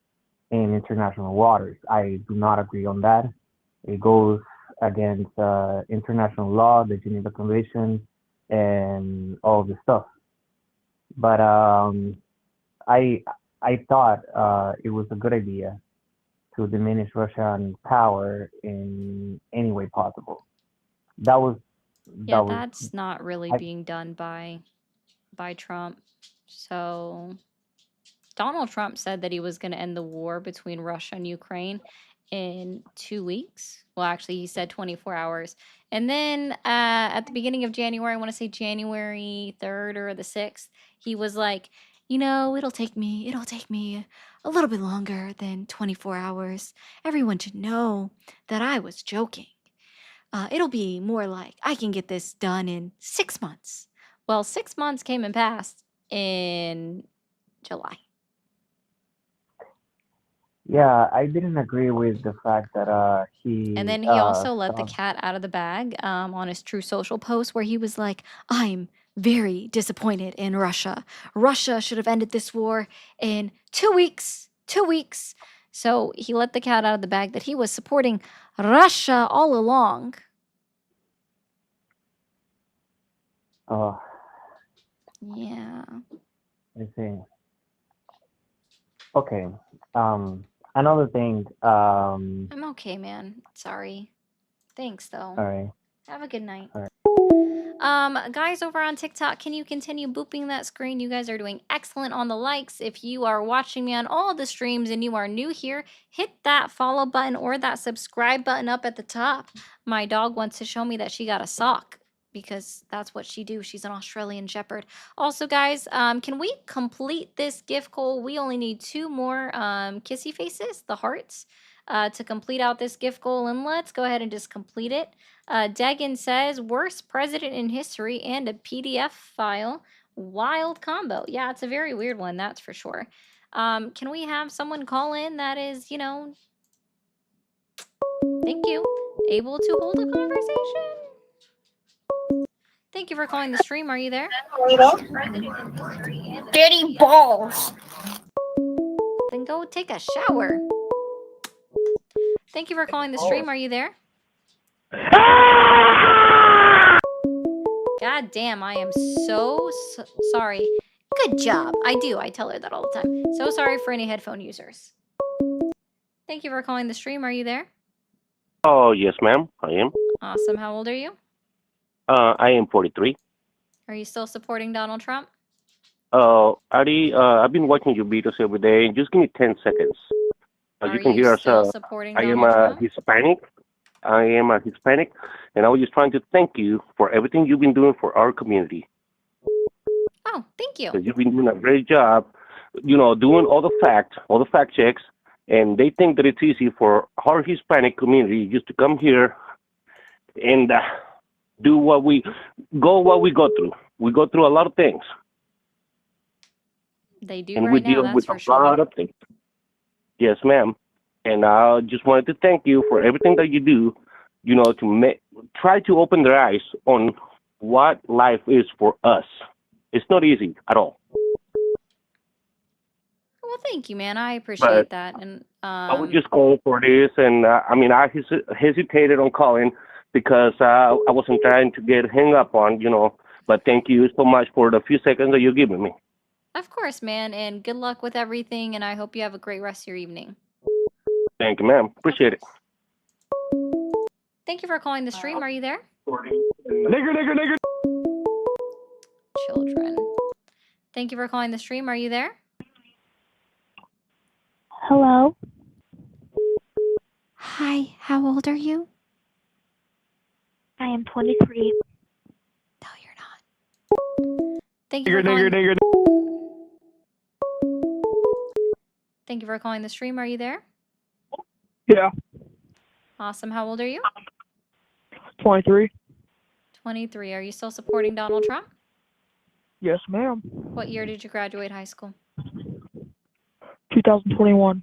in international waters. I do not agree on that. It goes against international law, the Geneva Convention, and all this stuff. But I thought it was a good idea to diminish Russian power in any way possible. Yeah, That was that's not really I, being done by Trump. So Donald Trump said that he was going to end the war between Russia and Ukraine in 2 weeks. Well, actually, he said 24 hours. And then at the beginning of January, I want to say January 3rd or the 6th, he was like, it'll take me a little bit longer than 24 hours. Everyone should know that I was joking. It'll be more like I can get this done in 6 months. Well, 6 months came and passed in July. yeah, I didn't agree with the fact that And then he he also let the stopped. cat out of the bag on his True Social post where he was like, I'm very disappointed in Russia. Russia should have ended this war in 2 weeks. 2 weeks. So he let the cat out of the bag that he was supporting Russia all along. Oh, Yeah. I see. Okay. Another thing. I'm okay, man. Sorry. Thanks, though. All right. Have a good night. All right. Guys over on TikTok, can you continue booping that screen? You guys are doing excellent on the likes. If you are watching me on all the streams and you are new here, hit that follow button or that subscribe button up at the top. My dog wants to show me that she got a sock because that's what she do. She's an Australian Shepherd. Also, guys, can we complete this gift goal? We only need 2 more kissy faces, the hearts, to complete out this gift goal. And let's go ahead and just complete it. Degan says, worst president in history and a PDF file. Wild combo. Yeah, it's a very weird one, that's for sure. Can we have someone call in that is, thank you, able to hold a conversation? Thank you for calling the stream. Are you there? Dirty balls. Then go take a shower. Thank you for calling the stream. Are you there? God damn, I am so sorry. Good job. I do. I tell her that all the time. So sorry for any headphone users. Thank you for calling the stream. Are you there? Oh, yes, ma'am. I am. Awesome. How old are you? I am 43. Are you still supporting Donald Trump? Ari, I've been watching your videos every day. Just give me 10 seconds. As you can hear, supporting I am Donald Trump? Hispanic. I am a Hispanic, and I was just trying to thank you for everything you've been doing for our community. Oh, thank you. Because you've been doing a great job, doing all the fact checks, and they think that it's easy for our Hispanic community just to come here and do what we go through. We go through a lot of things. They do And right we now, deal that's with for a sure. lot of things. Yes, ma'am. And I just wanted to thank you for everything that you do, to try to open their eyes on what life is for us. It's not easy at all. Well, thank you, man. I appreciate But that. And I was just calling for this, and I hesitated on calling because I wasn't trying to get hung up on, but thank you so much for the few seconds that you're giving me. Of course, man, and good luck with everything, and I hope you have a great rest of your evening. Thank you, ma'am. Appreciate it. Thank you for calling the stream. Are you there? Nigger. Children. Thank you for calling the stream. Are you there? Hello. Hi, how old are you? I am 23. Thank you for calling. Nigger. Thank you for calling the stream. Are you there? Yeah, Awesome. How old are you? 23. 23. Are you still supporting Donald Trump? Yes, ma'am. What year did you graduate high school? 2021.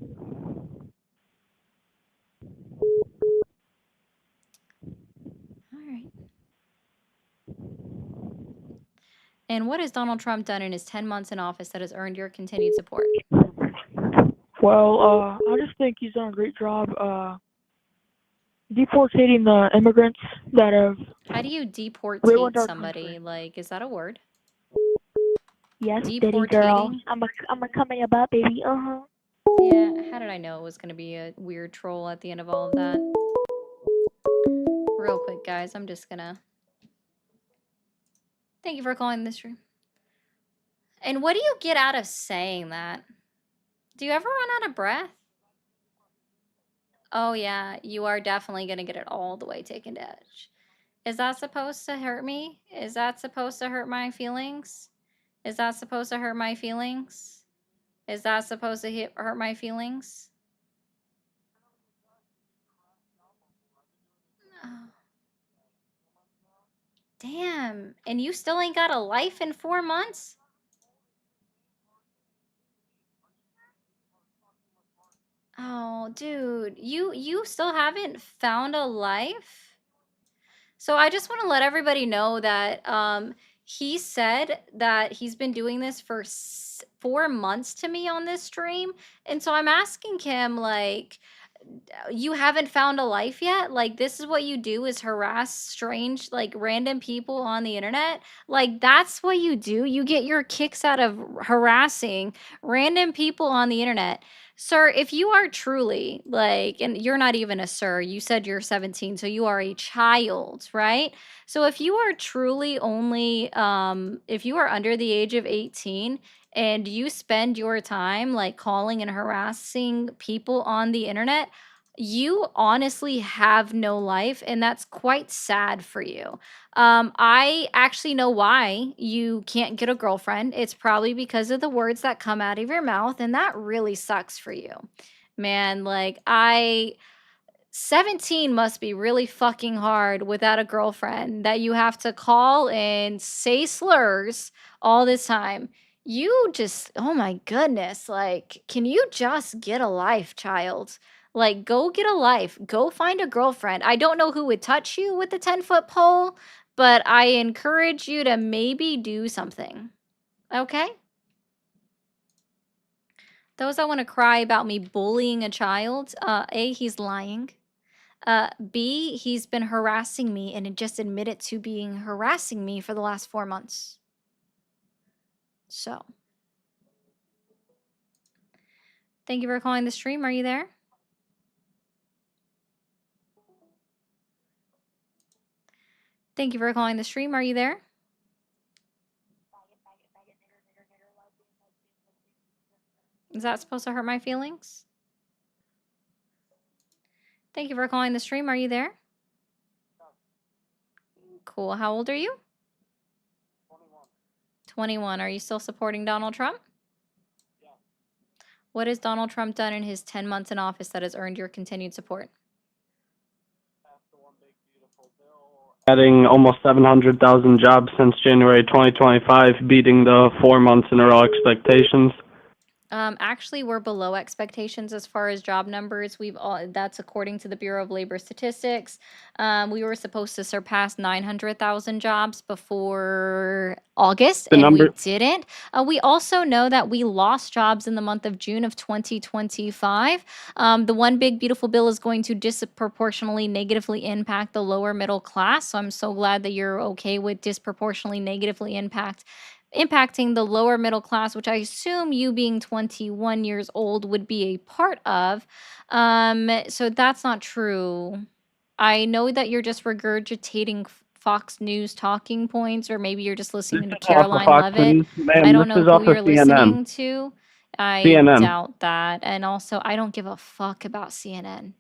All right. And what has Donald Trump done in his 10 months in office that has earned your continued support? Well, I just think he's done a great job deportating the immigrants that have How do you ruined deportate our somebody? country. Like, is that a word? Yes, Diddy girl. Deportating? I'm a coming about, baby. Yeah, how did I know it was going to be a weird troll at the end of all of that? Real quick, guys, I'm just going to... Thank you for calling this room. And what do you get out of saying that? Do you ever run out of breath? Oh, yeah, you are definitely going to get it all the way taken to edge. Is that supposed to hurt me? Is that supposed to hurt my feelings? Is that supposed to hurt my feelings? Is that supposed to hurt my feelings? Oh. Damn. And you still ain't got a life in 4 months? Oh, dude. You still haven't found a life? So I just want to let everybody know that he said that he's been doing this for 4 months to me on this stream. And so I'm asking him, like, you haven't found a life yet? Like, this is what you do, is harass strange, like, random people on the internet? Like, that's what you do? You get your kicks out of harassing random people on the internet. Sir, if you are truly, like, and you're not even a sir, you said you're 17, so you are a child, right? So if you are truly only, if you are under the age of 18 and you spend your time, like, calling and harassing people on the internet, you honestly have no life, and that's quite sad for you. I actually know why you can't get a girlfriend. It's probably because of the words that come out of your mouth, and that really sucks for you. Man, like, 17 must be really fucking hard without a girlfriend that you have to call and say slurs all this time. You just, oh my goodness, like, can you just get a life, child? Like, go get a life. Go find a girlfriend. I don't know who would touch you with the 10-foot pole, but I encourage you to maybe do something. Okay? Those that want to cry about me bullying a child, A, he's lying. B, he's been harassing me and just admitted to being harassing me for the last 4 months. So, thank you for calling the stream. Are you there? Thank you for calling the stream. Are you there? Is that supposed to hurt my feelings? Thank you for calling the stream. Are you there? Cool. How old are you? 21. Are you still supporting Donald Trump? Yeah. What has Donald Trump done in his 10 months in office that has earned your continued support? Adding almost 700,000 jobs since January 2025, beating the 4 months in a row expectations. Actually, we're below expectations as far as job numbers. That's according to the Bureau of Labor Statistics. We were supposed to surpass 900,000 jobs before August, and we didn't. We also know that we lost jobs in the month of June of 2025. The One Big Beautiful Bill is going to disproportionately negatively impact the lower middle class. So I'm so glad that you're okay with disproportionately negatively impact impacting the lower middle class, which I assume you being 21 years old would be a part of. So that's not true. I know that you're just regurgitating Fox News talking points, or maybe you're just listening to This is off of Caroline Fox Levitt. News, I ma'am. don't This know is who off of you're listening CNN. to. I CNN. doubt that. And also, I don't give a fuck about CNN.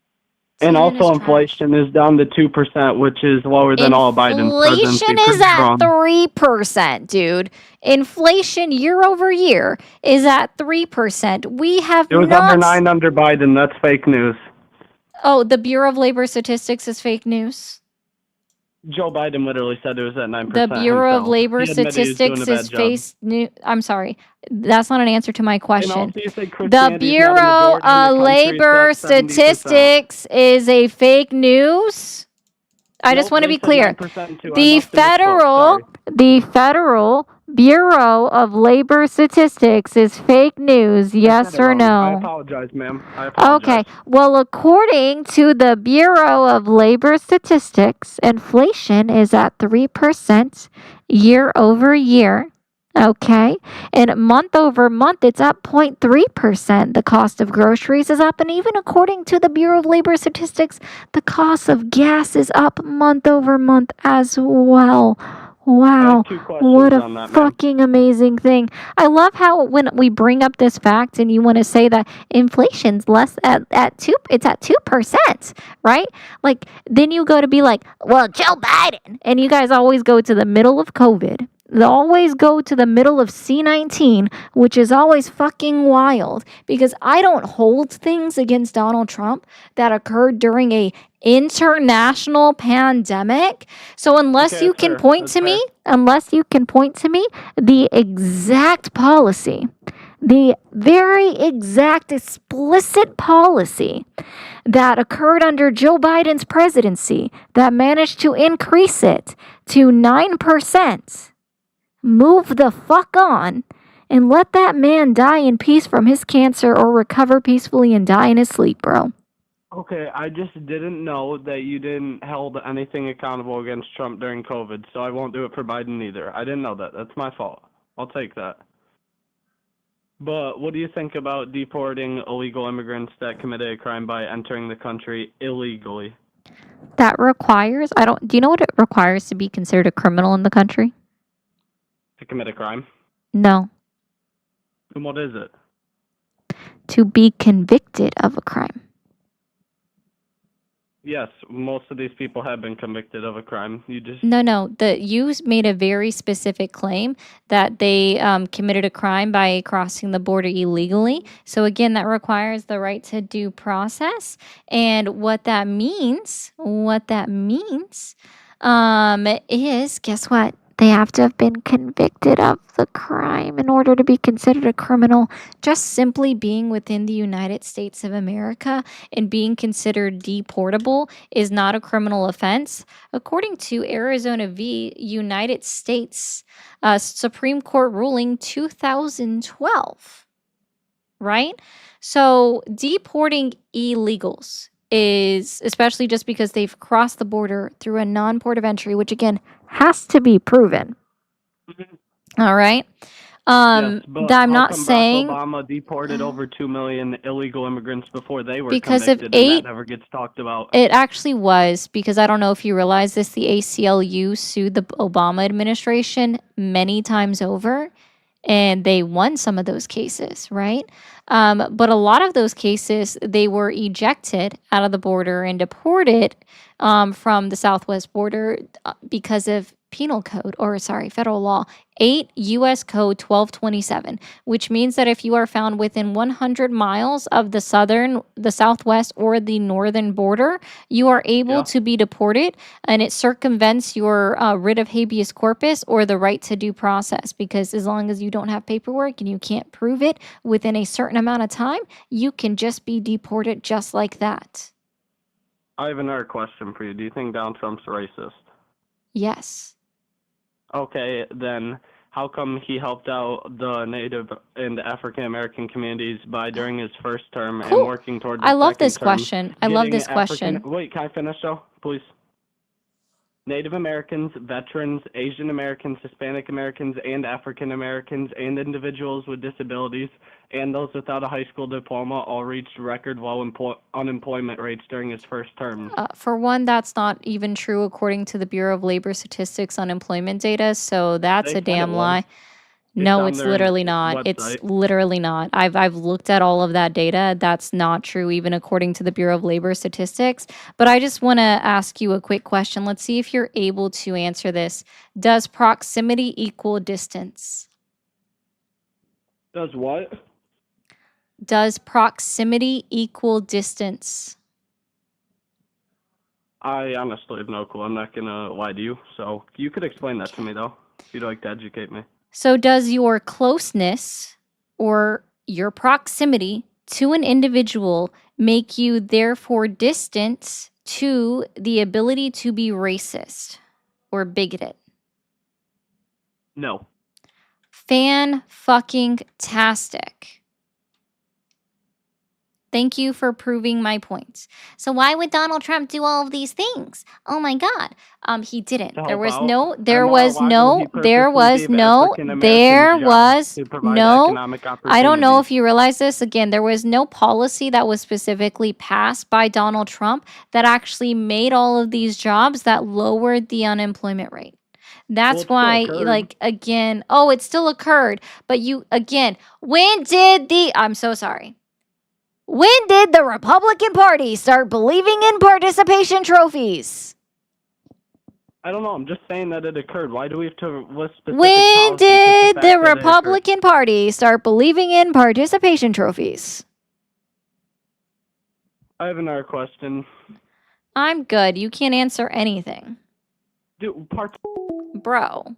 And CNN is also, trash. inflation is down to 2%, which is lower than all Biden's presidency. Inflation is Prove me at wrong. 3%, dude. Inflation year over year is at 3%. We have It was not. under 9 under Biden. That's fake news. Oh, the Bureau of Labor Statistics is fake news. Joe Biden literally said it was at 9%. The Bureau of himself. Labor He admitted he was doing a Statistics bad is job. face new. I'm sorry, that's not an answer to my And question. also, you say The Christianity is not a Bureau majority in the of country, Labor it's at 70%. Statistics is a fake news. I just Nope, want to they be said clear. 9% too. I The must have misspoke. Sorry. Federal Bureau of Labor Statistics is fake news. I Yes said it or wrong. I no? apologize, ma'am. I apologize. Okay. Well, according to the Bureau of Labor Statistics, inflation is at 3% year over year. Okay. And month over month, it's up 0.3%. The cost of groceries is up. And even according to the Bureau of Labor Statistics, the cost of gas is up month over month as well. Wow. two questions What a on that, ma'am. fucking amazing thing. I love how when we bring up this fact and you want to say that inflation's less at 2%, right? Like then you go to be like, well, Joe Biden. And you guys always go to the middle of COVID. They always go to the middle of C-19, which is always fucking wild because I don't hold things against Donald Trump that occurred during a international pandemic. So unless Okay, you that's can fair. point That's to fair. me, the exact policy, the very exact explicit policy that occurred under Joe Biden's presidency that managed to increase it to 9%. Move the fuck on and let that man die in peace from his cancer or recover peacefully and die in his sleep, bro. Okay, I just didn't know that you didn't hold anything accountable against Trump during COVID, so I won't do it for Biden either. I didn't know that. That's my fault. I'll take that. But what do you think about deporting illegal immigrants that committed a crime by entering the country illegally? That requires, do you know what it requires to be considered a criminal in the country? To commit a crime? No. And what is it? To be convicted of a crime. Yes, most of these people have been convicted of a crime. You just No. You made a very specific claim that they committed a crime by crossing the border illegally. So again, that requires the right to due process. And what that means is, guess what? They have to have been convicted of the crime in order to be considered a criminal. Just simply being within the United States of America and being considered deportable is not a criminal offense. According to Arizona v. United States Supreme Court ruling 2012, right? So deporting illegals is, especially just because they've crossed the border through a non-port of entry, which again has to be proven. All right. yes, but I'm how not come saying Barack Obama deported over 2 million illegal immigrants before they were because of convicted, and 8 that never gets talked about? It actually was, because I don't know if you realize this, the ACLU sued the Obama administration many times over, and they won some of those cases, right? But a lot of those cases, they were ejected out of the border and deported from the southwest border because of federal law 8 U.S. Code 1227, which means that if you are found within 100 miles of the southwest, or the northern border, you are able to be deported, and it circumvents your writ of habeas corpus or the right to due process, because as long as you don't have paperwork and you can't prove it within a certain amount of time, you can just be deported just like that. I have another question for you. Do you think Donald Trump's racist? Yes. Okay, then how come he helped out the Native and African American communities by during his first term Cool. and working toward the I love second this term, question. I love getting this question. Wait, can I finish though, please? Native Americans, veterans, Asian Americans, Hispanic Americans, and African Americans, and individuals with disabilities, and those without a high school diploma all reached record low unemployment rates during his first term. For one, that's not even true according to the Bureau of Labor Statistics unemployment data, so that's They a said it damn was. lie. It's No, on it's their literally not. It's website. literally not. I've looked at all of that data. That's not true, even according to the Bureau of Labor Statistics. But I just want to ask you a quick question. Let's see if you're able to answer this. Does proximity equal distance? Does what? Does proximity equal distance? I honestly have no clue. I'm not gonna lie to you. So you could explain that to me though, if you'd like to educate me. So does your closeness or your proximity to an individual make you therefore distant to the ability to be racist or bigoted? No. Fan-fucking-tastic. Thank you for proving my points. So why would Donald Trump do all of these things? Oh my God. He didn't. To There help was out. no, And there was Mar-a-Lago, no, he there purposely was gave no, African Americans there jobs was to provide no, economic I don't know if opportunities. you realize this. Again, there was no policy that was specifically passed by Donald Trump that actually made all of these jobs that lowered the unemployment rate. Well, That's it still why, occurred. like, again, oh, it still occurred. But you, again, when did the, I'm so sorry. When did the Republican Party start believing in participation trophies? I don't know. I'm just saying that it occurred. Why do we have to list specific When policies with did fact the that it occurred? Republican Party start believing in participation trophies? I have another question. I'm good. You can't answer anything. Bro.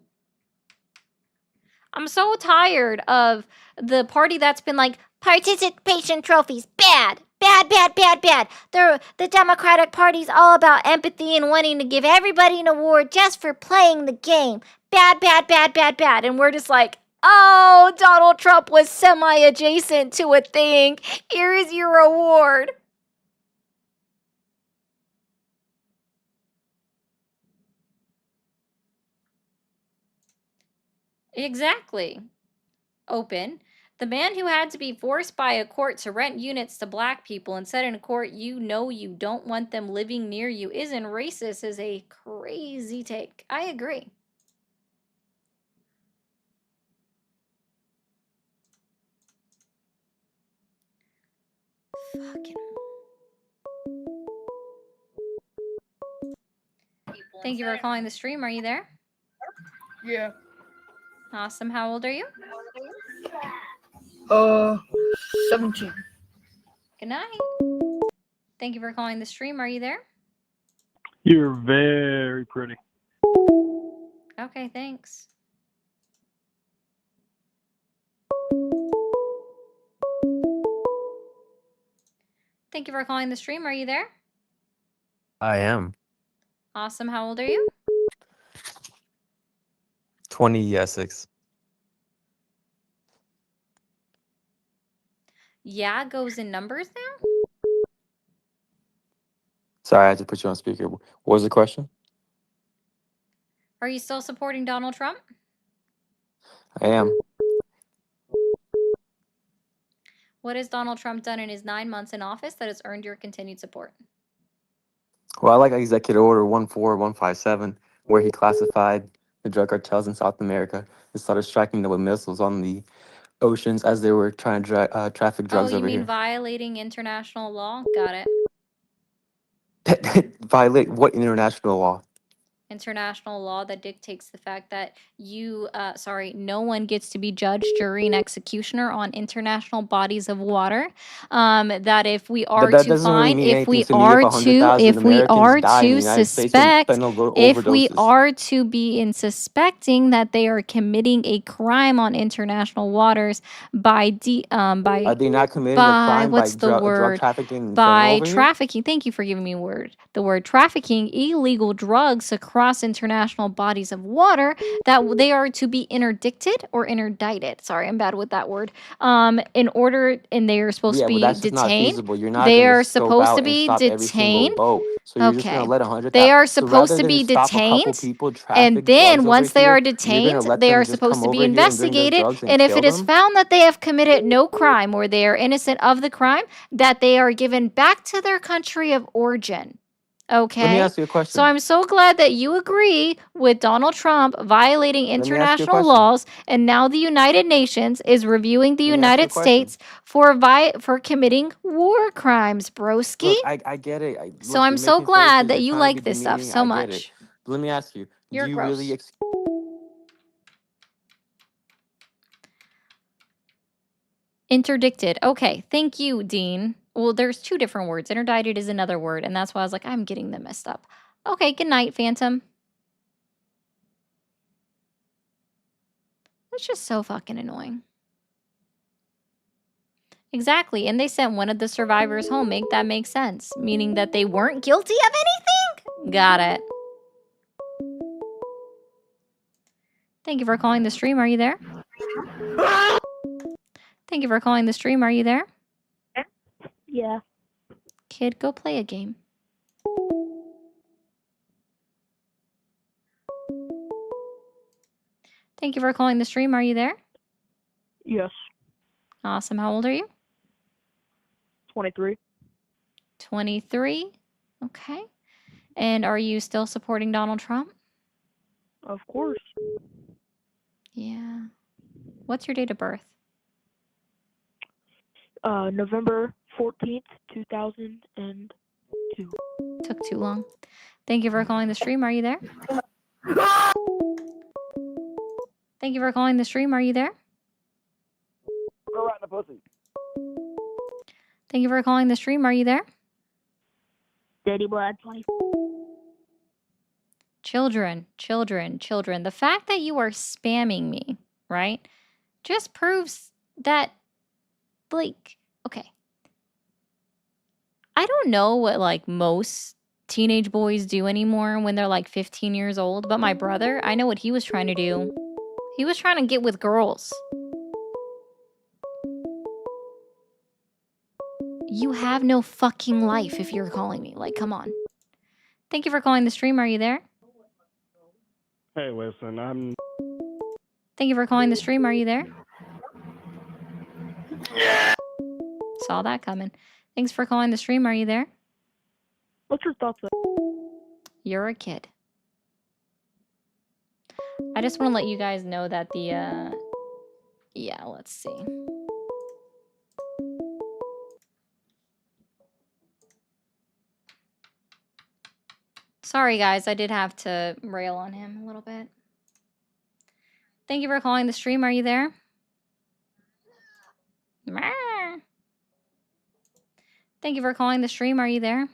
I'm so tired of the party that's been like, participation trophies, bad, bad, bad, bad, bad. The Democratic Party's all about empathy and wanting to give everybody an award just for playing the game. Bad, bad, bad, bad, bad. And we're just like, oh, Donald Trump was semi-adjacent to a thing. Here is your award. Exactly. Open. The man who had to be forced by a court to rent units to black people and said in a court, you know you don't want them living near you, isn't racist is a crazy take. I agree. Fucking. Thank you for calling the stream. Are you there? Yeah. Awesome. How old are you? 17. Good night. Thank you for calling the stream. Are you there? You're very pretty. Okay, thanks. Thank you for calling the stream. Are you there? I am. Awesome. How old are you? 26. Yeah goes in numbers now? Sorry, I had to put you on speaker. What was the question? Are you still supporting Donald Trump? I am. What has Donald Trump done in his 9 months in office that has earned your continued support? Well, I like Executive Order 14157, where he classified the drug cartels in South America and started striking them with missiles on the oceans as they were trying to traffic Oh, drugs you over mean here. violating international law? Got it. Violate what international law? International law that dictates the fact that no one gets to be judge, jury, and executioner on international bodies of water. That if we are That to doesn't really find, mean if anything we to me if are 100,000 if we Americans are die in the to United States from suspect, fentanyl if we overdoses. are to be in suspecting that they are committing a crime on international waters by Are they not committing a crime by what's the drug word? trafficking and fentanyl By over here? trafficking. Thank you for giving me a word. The word trafficking illegal drugs across across international bodies of water, that they are to be interdicted or interdicted. Sorry, I'm bad with that word. And they are supposed Yeah, to well, be that's just not detained. feasible. You're not They going to are scope supposed to out and be stop every single detained. boat. So you're just going Okay. to let 100,000. They are So supposed rather to than be stop a couple detained. people And traffic then drugs over once they here, are you're going to detained, let they them are just supposed come to be over here and bring their investigated. drugs and And if kill it is them? found that they have committed no crime or they are innocent of the crime, that they are given back to their country of origin. Let me Okay? ask you a So question. I'm so glad that you agree with Donald Trump violating Let me ask you a international question. laws, and now the United Nations is reviewing the Let me ask you a United question. States for committing war crimes, broski. Look, I get it. So Look, I'm you're so making glad faces. that You're you trying to be like this stuff demeaning. so I get it. much. But let me ask you, do You're you really gross. Interdicted. Okay, thank you, Dean. Well, there's two different words. Interdicted is another word, and that's why I was like, I'm getting them messed up. Okay, good night, Phantom. That's just so fucking annoying. Exactly, and they sent one of the survivors home. Make that make sense? Meaning that they weren't guilty of anything? Got it. Thank you for calling the stream. Are you there? Thank you for calling the stream. Are you there? Yeah. Kid, go play a game. Thank you for calling the stream. Are you there? Yes. Awesome. How old are you? 23. 23. Okay. And are you still supporting Donald Trump? Of course. Yeah. What's your date of birth? November 14th, 2002. Took too long. Thank you for calling the stream. Are you there? Thank you for calling the stream. Are you there? Go right in the pussy. Thank you for calling the stream. Are you there? Daddy Blood 20. Children, children, children. The fact that you are spamming me, right, just proves that, like, okay. I don't know what, like, most teenage boys do anymore when they're, like, 15 years old, but my brother, I know what he was trying to do. He was trying to get with girls. You have no fucking life if you're calling me. Like, come on. Thank you for calling the stream. Are you there? Hey, listen, I'm Thank you for calling the stream. Are you there? Saw that coming. Thanks for calling the stream. Are you there? What's your thoughts on? You're a kid. I just want to let you guys know that the, yeah, let's see. Sorry, guys. I did have to rail on him a little bit. Thank you for calling the stream. Are you there? Meow. Thank you for calling the stream. Are you there?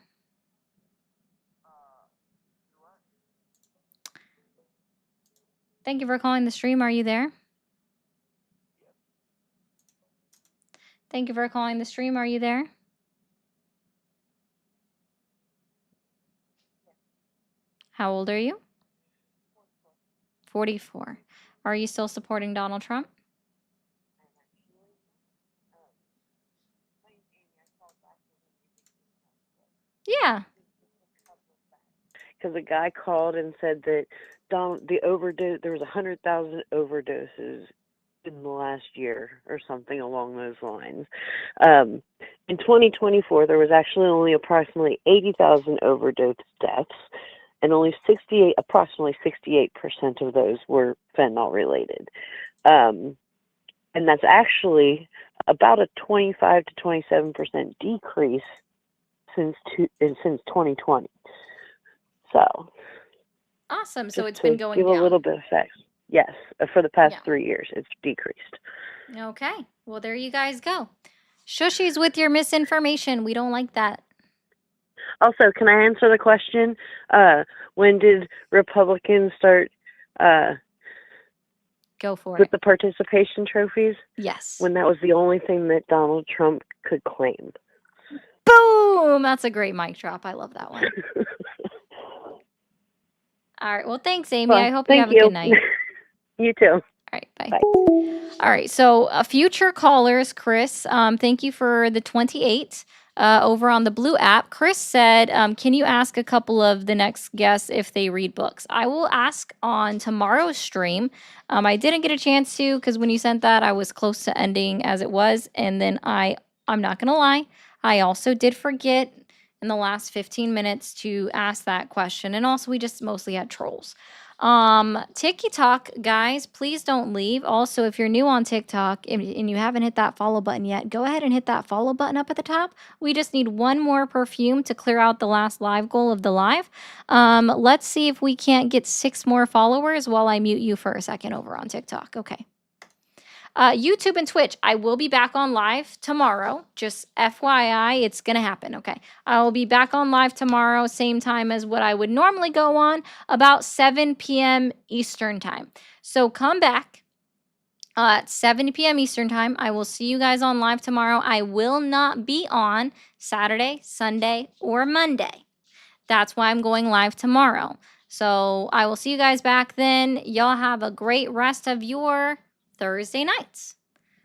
Thank you for calling the stream. Are you there? Thank you for calling the stream. Are you there? How old are you? 44. Are you still supporting Donald Trump? Yeah. Because a guy called and said that there was 100,000 overdoses in the last year or something along those lines. In 2024, there was actually only approximately 80,000 overdose deaths, and only approximately 68% of those were fentanyl related. And that's actually about a 25 to 27% decrease since 2020. So, Awesome. So just it's to been going give a down. little bit of facts. Yes, for the past Yeah. 3 years, it's decreased. Okay. Well, there you guys go. Shushies with your misinformation. We don't like that. Also, can I answer the question? When did Republicans start Go for with it. the participation trophies? Yes. When that was the only thing that Donald Trump could claim. Boom! That's a great mic drop. I love that one. All right. Well, thanks, Amy. Well, I hope you have thank a good you. night. You too. All right. Bye. All right. So, future callers, Chris, thank you for the 28 over on the Blue app. Chris said, can you ask a couple of the next guests if they read books? I will ask on tomorrow's stream. I didn't get a chance to because when you sent that, I was close to ending as it was. And then I'm not going to lie, I also did forget in the last 15 minutes to ask that question. And also, we just mostly had trolls. TikTok, guys, please don't leave. Also, if you're new on TikTok and you haven't hit that follow button yet, go ahead and hit that follow button up at the top. We just need one more perfume to clear out the last live goal of the live. Let's see if we can't get 6 more followers while I mute you for a second over on TikTok. Okay. YouTube and Twitch, I will be back on live tomorrow. Just FYI, it's going to happen, okay? I will be back on live tomorrow, same time as what I would normally go on, about 7 p.m. Eastern time. So come back at 7 p.m. Eastern time. I will see you guys on live tomorrow. I will not be on Saturday, Sunday, or Monday. That's why I'm going live tomorrow. So I will see you guys back then. Y'all have a great rest of your Thursday nights.